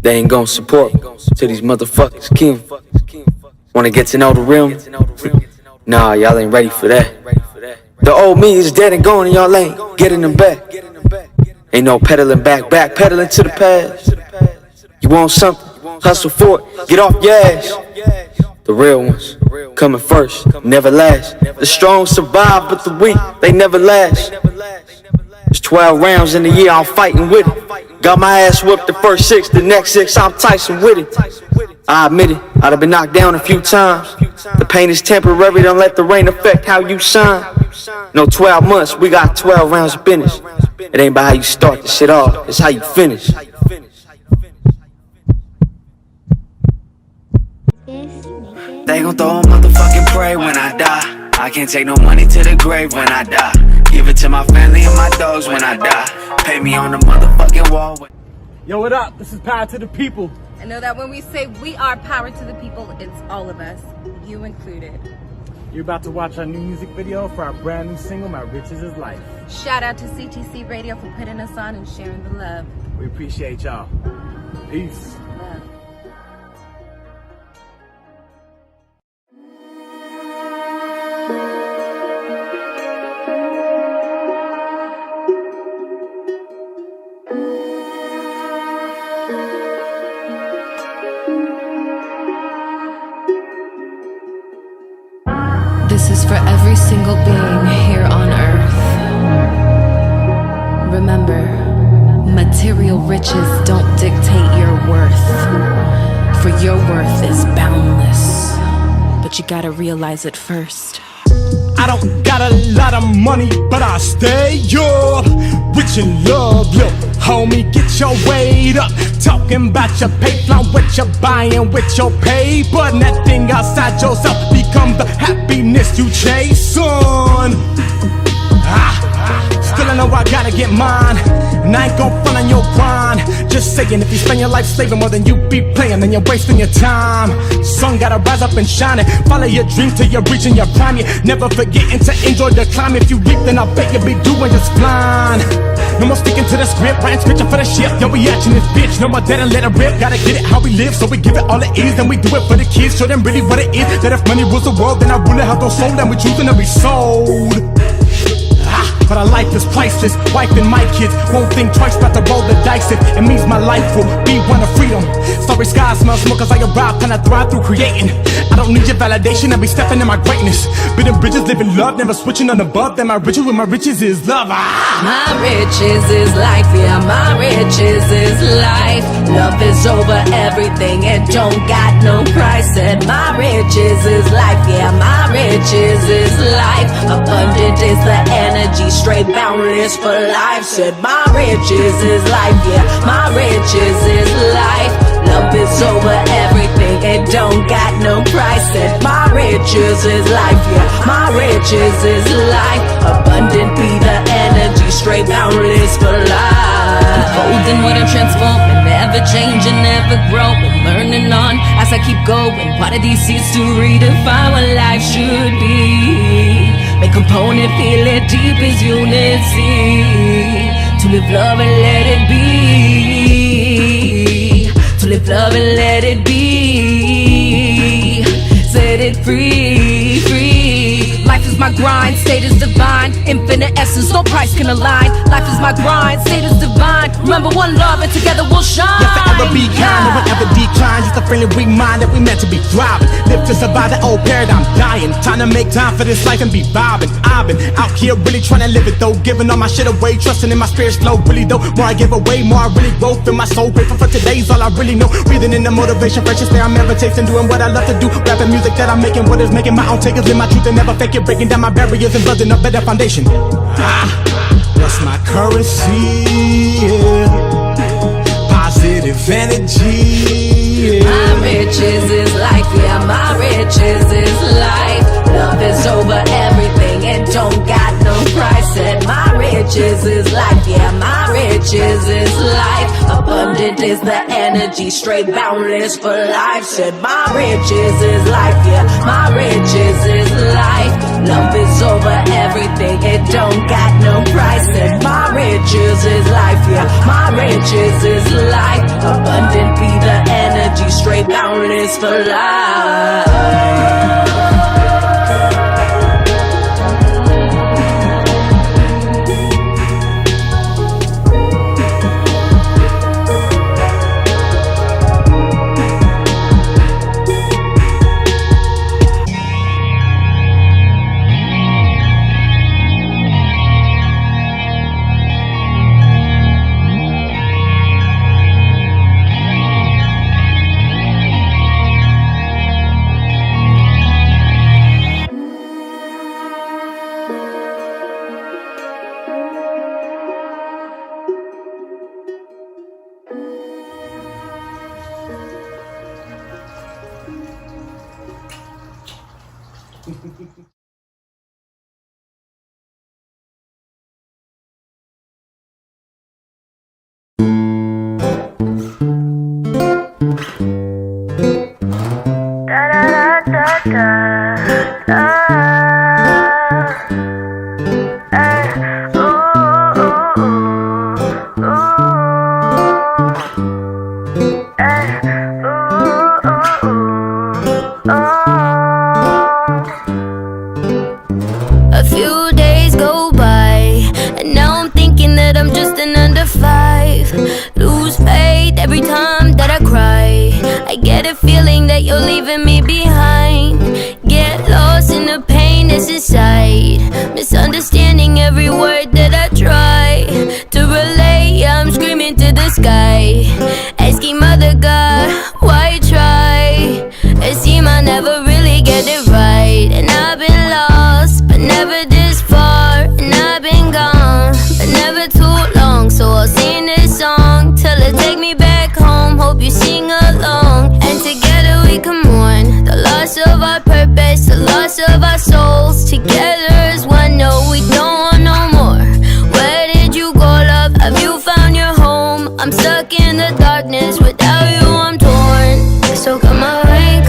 Speaker 7: They ain't gon' support me till these motherfuckers kill me. Wanna get to know the real me? Nah, y'all ain't ready for that. The old me is dead and gone and y'all ain't getting them back. Ain't no pedaling back pedaling to the past. You want something? Hustle for it, get off your ass. The real ones, coming first, never last. The strong survive, but the weak, they never last. It's 12 rounds in a year, I'm fighting with it. Got my ass whooped the first 6, the next 6, I'm Tyson with it. I admit it, I'd have been knocked down a few times. The pain is temporary, don't let the rain affect how you shine. No 12 months, we got 12 rounds of business. It ain't about how you start the shit off, it's how you finish. They gon' throw a motherfucking parade when I die. I can't take no money to the grave when I die. Give it to my family and my dogs when I die. Pay me on the motherfucking wall.
Speaker 8: Yo, what up? This is Power to the People.
Speaker 9: I know that when we say we are power to the people, it's all of us, you included.
Speaker 8: You're about to watch our new music video for our brand new single, My Riches is Life.
Speaker 9: Shout out to CTC Radio for putting us on and sharing the love.
Speaker 8: We appreciate y'all. Peace.
Speaker 9: Love.
Speaker 10: This is for every single being here on earth. Remember, material riches don't dictate your worth, for your worth is boundless. But you gotta realize it first.
Speaker 8: I don't got a lot of money, but I stay, yo, rich in love, yo. Homie, get your weight up. Talking about your pay, flaunt what you're buying with your paper. And that thing outside yourself become the happiness you chase, son. Still I know I gotta get mine, and I ain't gon' front on your grind. Just saying, if you spend your life slaving more than you be playing, then you're wasting your time. Sun gotta rise up and shine it. Follow your dream till you're reaching your prime. You never forgetting to enjoy the climb. If you reap, then I bet you'll be doing just fine. No more sticking to the script, writing scripture for the ship. Yo, we action this bitch, no more dead and let it rip. Gotta get it how we live, so we give it all it is. Then we do it for the kids, show them really what it is. That if money rules the world, then I rule it how those sold. And we choosing to be sold. But our life is priceless. Wife and my kids won't think twice about to roll the dice. If it means my life will be one of freedom. Sorry skies smell smoke as I arrive, kinda thrive through creating. I don't need your validation, I'll be stepping in my greatness. Building bridges, living love, never switching on above. Then my riches with my riches is love.
Speaker 10: My riches is life, yeah, my riches is life. Love is over everything, it don't got no price. Said my riches is life, yeah, my riches is life. Abundant is the energy, straight boundless for life. Said my riches is life, yeah, my riches is life. Love is over everything, it don't got no price. Said my riches is life, yeah, my riches is life. Abundant be the energy, straight boundless for life. Holding what I'm transforming, never changing, never growing, learning on as I keep going. Part of these seeds to redefine what life should be. Make component feel it deep as unity. To live love and let it be. To live love and let it be. Set it free, free. Life is my grind, state is divine. Infinite essence, no price can align. Life is my grind, state is divine. Remember one love and together we'll shine.
Speaker 8: Yeah, forever be kind, no one ever decline. Just a friendly weak mind that we meant to be thriving. Live to survive the old paradigm dying. Time to make time for this life and be vibing. I've been out here really trying to live it though. Giving all my shit away, trusting in my spirit's flow. Really though, more I give away, more I really grow. Feel my soul, grateful for today's all I really know. Breathing in the motivation, precious there I'm meditating. Doing what I love to do, rapping music that I'm making. What is making my own takers, live my truth and never fake it. Breaking down my barriers and building a better foundation. That's my currency, yeah. Positive energy, yeah.
Speaker 10: My riches is life, yeah, my riches is life. Love is over everything, it don't got no price. Said my riches is life, yeah, my riches is life. Abundant is the energy, straight boundless for life. Said my riches is life, yeah, my riches is life. Love is over everything, it don't got no price. Said my riches is life, yeah, my riches is life. Abundant be the energy, straight boundless for life.
Speaker 11: A few days go by, and now I'm thinking that I'm just an under 5. Lose faith every time that I cry. I get a feeling that you're leaving me behind. Get lost in the pain that's inside, misunderstanding every word that I try to relay. Yeah, I'm screaming to the sky, asking Mother God, why try? It seems I never really get it right, and I've been lost, but never this far. And I've been gone, but never too long. So I'll sing this song till it take me back home. Hope you sing along, and together we can mourn the loss of our purpose, the loss of our souls. Together as one, no, we don't want no more. Where did you go, love? Have you found your home? I'm stuck in the darkness, without you I'm torn. So come away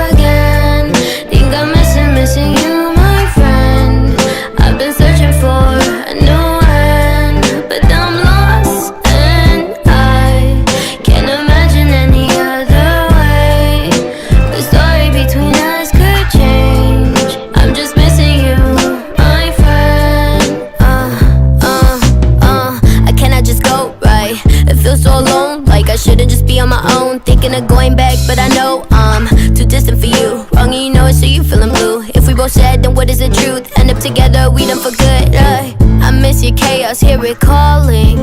Speaker 11: again. Think I'm missing you, my friend. I've been searching for a new end, but I'm lost and I can't imagine any other way. The story between us could change. I'm just missing you, my friend. I cannot just go right. It feels so alone, like I shouldn't just be on my own. Thinking of going back, but I know I'm too distant for you. Wrong and you know it, so you feeling blue. If we both said, then what is the truth? End up together, we done for good. I miss your chaos, hear it calling.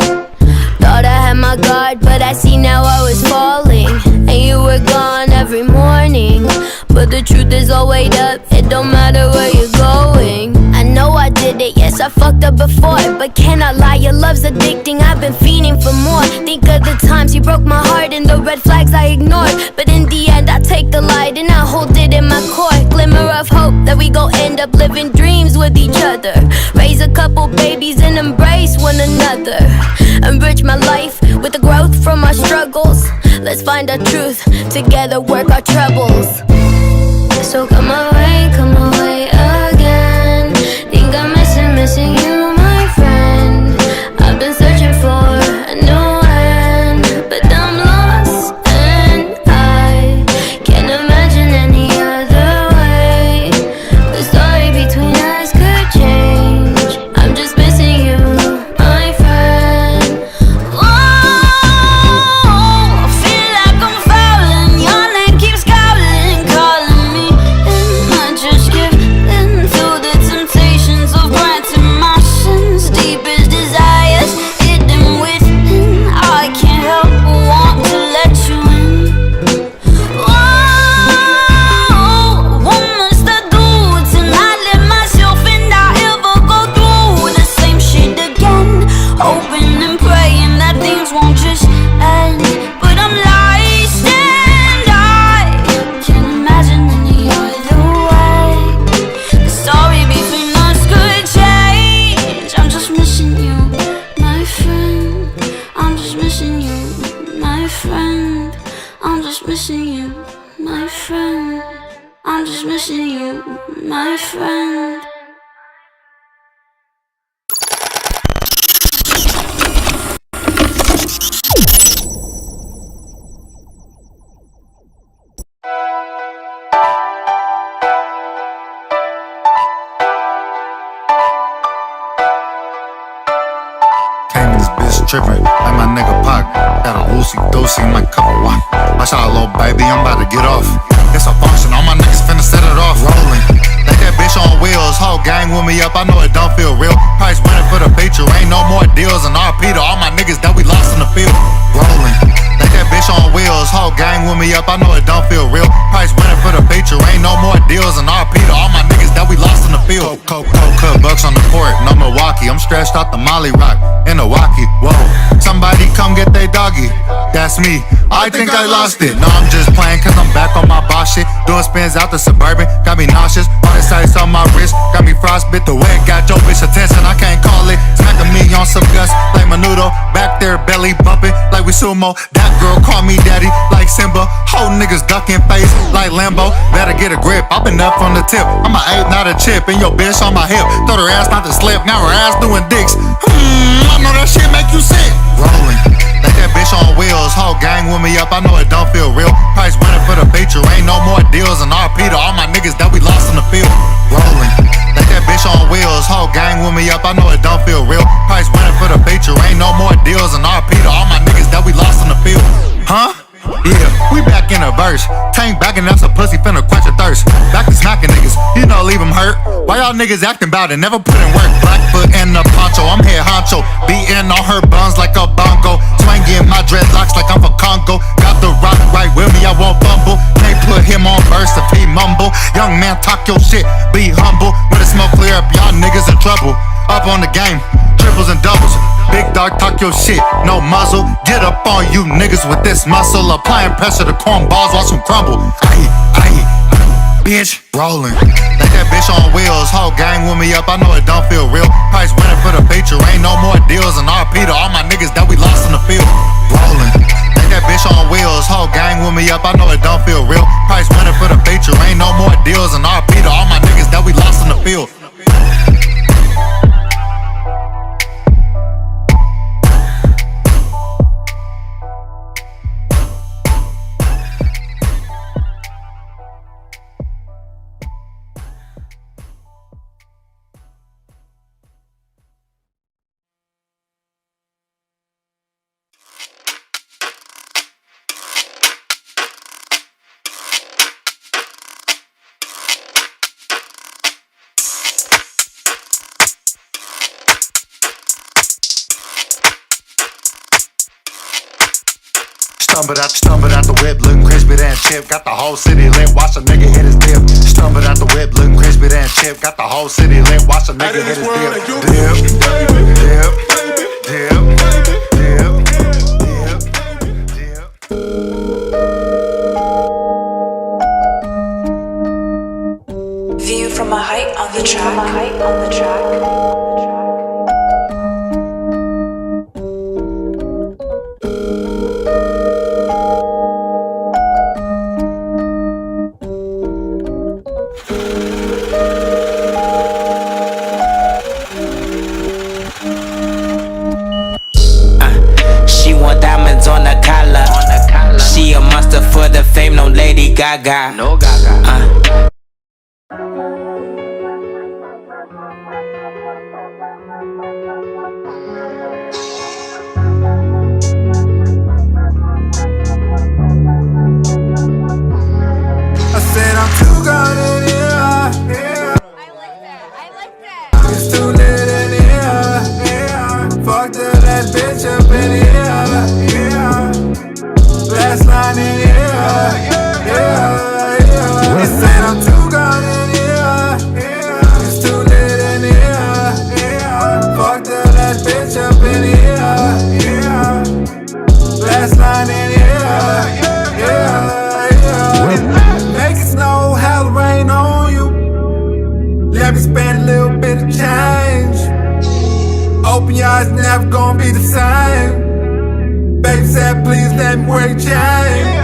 Speaker 11: Thought I had my guard, but I see now I was falling. And you were gone every morning, but the truth is all weighed up. It don't matter where you're going. I know I did it, yes I fucked up before, but cannot lie, your love's addicting. I've been fiending for more. Think of the times you broke my heart and the red flags I ignored, but in the end I take the light and I hold it in my core. Glimmer of hope that we gon' end up living dreams with each other. Raise a couple babies and embrace one another. Enrich my life with the growth from our struggles. Let's find our truth, together work our troubles. So come away again. Think I'm missing you, my friend. I've been searching for a new end, but I'm lost and I can't imagine any other way. The story between us could change. I'm just missing you, my friend. I feel like I'm falling. Your name keeps calling me, and I just give in to the temptations of granting my sins. Deepest desires hidden within. I can't help but want to let you in. What must I do to not let myself and I ever go through the same shit again? Hoping and praying that things won't just end, but I'm lost and I can't imagine any other way. The story between us could change. I'm just missing you, my friend. I'm just missing you, my friend. I'm just missing you, my friend. I'm just missing you, my friend.
Speaker 12: Came in this bitch trippin', like my nigga Pac. Got a loosey-goosey in my cup of wine. Watch out, little baby, I'm about to get off. It's a function, all my niggas finna set it off. Rolling, like that bitch on wheels. Whole gang with me up, I know it don't feel real. Price winning for the feature, ain't no more deals. And RP to all my niggas that we lost in the field. Rolling, like that bitch on wheels. Whole gang with me up, I know it don't feel real. Price winning for the feature, ain't no more deals. And RP to all my niggas that we lost in the field. Coke, cut bucks on the court, no Milwaukee. I'm stretched out the Molly Rock in the walkie. Whoa, somebody come get they doggy. That's me. I think I lost it. No, I'm just playing cause I'm back on my boss shit. Doing spins out the Suburban, got me nauseous. All this ice on my wrist, got me frostbit. The way it got your bitch attention, I can't call it. Smacking me on some guts like Menudo. Back there belly bumping like we sumo. That girl call me daddy like Simba. Whole niggas ducking face like Lambo. Better get a grip, I've been up from the tip. I'm a 8, not a chip, and your bitch on my hip. Throw her ass not to slip, now her ass doing dicks. I know that shit make you sick. Rolling, like that bitch on wheels. Whole gang with me up, I know it don't feel real. Price winning for the feature, ain't no more deals. And RP to all my niggas that we lost in the field. Rolling, like that bitch on wheels. Whole gang with me up, I know it don't feel real. Price winning for the feature, ain't no more deals. And RP to all my niggas that we lost in the field. Huh? Yeah, we back in a verse. Tank backing up some pussy, finna quench a thirst. Back to smacking niggas, you know leave them hurt. Why y'all niggas acting bout it, never put in work. Blackfoot in the poncho, I'm head honcho. Beating on her buns like a bongo. Swinging my dreadlocks like I'm from Congo. Got the rock right with me, I won't fumble. Can't put him on burst if he mumble. Young man, talk your shit, be humble. When the smoke clear up, y'all niggas in trouble. Up on the game, triples and doubles. Big dog dog, talk your shit, no muzzle. Get up on you niggas with this muscle. Applying pressure to cornballs, watch them crumble. Aye, bitch, rolling. Like that bitch on wheels, whole gang with me up, I know it don't feel real. Price winning for the feature, ain't no more deals. And RP to all my niggas that we lost in the field. Rolling. Like that bitch on wheels, whole gang with me up, I know it don't feel real. Price winning for the feature, ain't no more deals. And RP to all my niggas that we lost in the field. Stumbled out the whip, looking crispy than chip. Got the whole city lit, watch a nigga hit his dip. Stumbled out the whip, looking crispy than chip. Got the whole city lit, watch a nigga hit his dip.
Speaker 2: View from a height on the track.
Speaker 13: She want diamonds on the collar. She a monster for the fame, no Lady Gaga. No Gaga.
Speaker 8: I said I'm too gone in here. I like that. It's too lit in here. Fucked up that bitch up in here. Last line in here. I said I'm too gone in here. It's too lit in here. Fucked up that bitch up in here. Last line in here. Make it snow, hell rain on you. Let me spend a little bit of change. Open your eyes, never gonna be the same. Baby said, please let me wear your chain.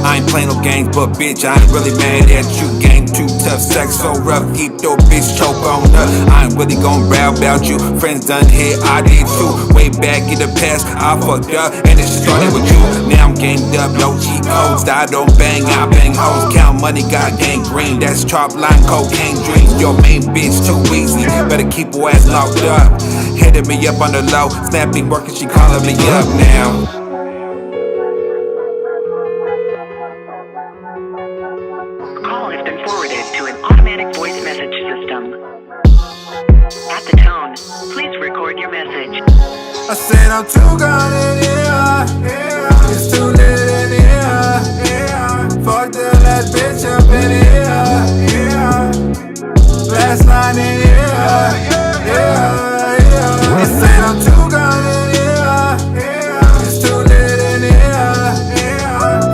Speaker 14: I ain't playing no games, but bitch, I ain't really mad at you. Game too tough, sex so rough, keep your bitch choke on up. I ain't really gon' rap about you. Friends done hit, I did too. Way back in the past, I fucked up, and it started with you. Now I'm gamed up, no G.O.s. I don't bang, I bang hoes. Count money, got gangrene. That's chop line, cocaine dreams. Your main bitch too easy, better keep her ass locked up. Hitting me up on the low, snapping working, she calling me up now.
Speaker 15: Call has been forwarded to an automatic voice message system. At the tone, please record your message.
Speaker 8: I said I'm too gone in here. It's too lit in here. Fucked up that bitch up in here. Last line in here. I said I'm too gone in here. It's too lit in here.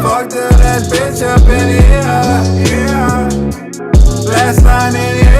Speaker 8: Fucked up that bitch up in here. Last line in here.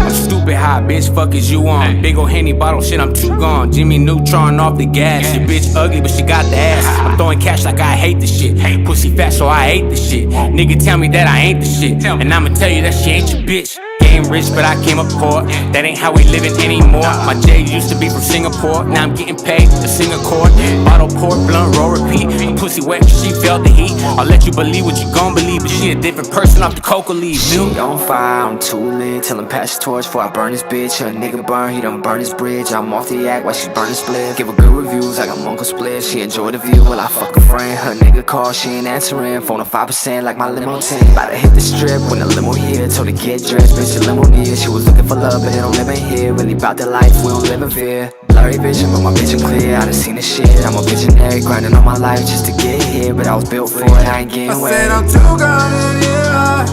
Speaker 13: Stupid hot bitch, fuck is you on? Big ol' Henny bottle, shit, I'm too gone. Jimmy Neutron off the gas. Your bitch ugly, but she got the ass. I'm throwing cash like I hate this shit. Pussy fat, so I hate this shit. Nigga tell me that I ain't the shit, and I'ma tell you that she ain't your bitch. Game rich, but I came up poor. That ain't how we living anymore. My J used to be from Singapore. Now I'm getting paid to sing a chord. Bottle pour, blunt roll, repeat. Pussy wet, she felt the heat. I'll let you believe what you gon' believe, but she a different person off the coca leaf.
Speaker 16: She on fire, I'm too lit. Tell him pass the torch before I burn this bitch. A nigga burn, he done burn his bridge. I'm off the act while she burn split. Give her good reviews like I'm Uncle Split. She enjoy the view while I fuck a friend. Her nigga call, she ain't answering. Phone on 5% like my limo 10. About to hit the strip when the limo here. Told her get dressed, bitch, the limo near. She was looking for love, but it don't live in here. Really bout the life, we don't live in fear. Blurry vision, but my vision clear. I done seen this shit. I'm a visionary, grinding on my life just to get here. But I was built for it, I ain't getting away.
Speaker 8: I said I'm too gone in here.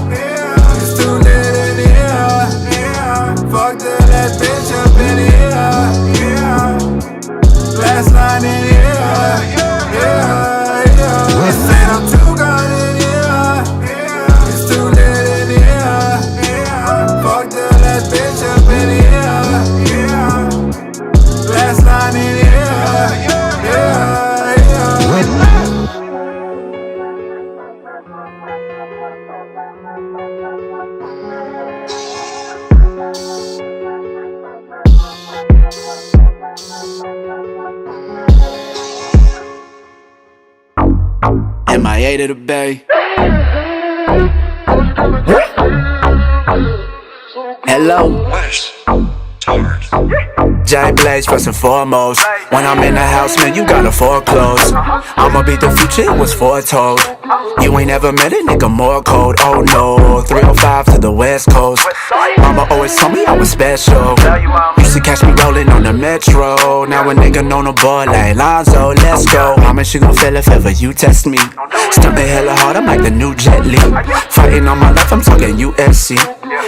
Speaker 8: It's too lit in here.
Speaker 14: Fucked the last bitch up in here. Last night in here. They said I'm too gone in here. It's too lit in here. Fucked the last bitch up in here. Last night in here.
Speaker 6: MIA to the Bay. Hello. J Blaze first and foremost. When I'm in the house, man, you gotta foreclose. I'ma beat the future, it was foretold. You ain't ever met a nigga more cold. Oh no, 305 to the West Coast. Mama always told me I was special. Used to catch me rolling on the metro. Now a nigga know no boy like Lonzo. Let's go. Mama, she gon' feel if ever you test me. Stumping hella hard, I'm like the new Jet Li. Fighting on my life, I'm talking UFC.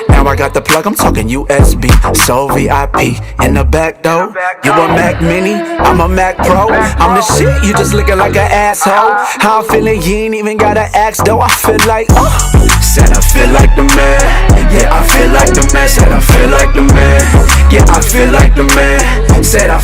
Speaker 6: Now I got the plug, I'm talking USB. So VIP in the back though. You a Mac Mini, I'm a Mac Pro. I'm the shit, you just looking like an asshole. How I'm feeling, you ain't even gotta ask though. I feel like, said I feel like the man. Yeah, I feel like the man. Said I feel like the man. Yeah, I feel like the man. Said I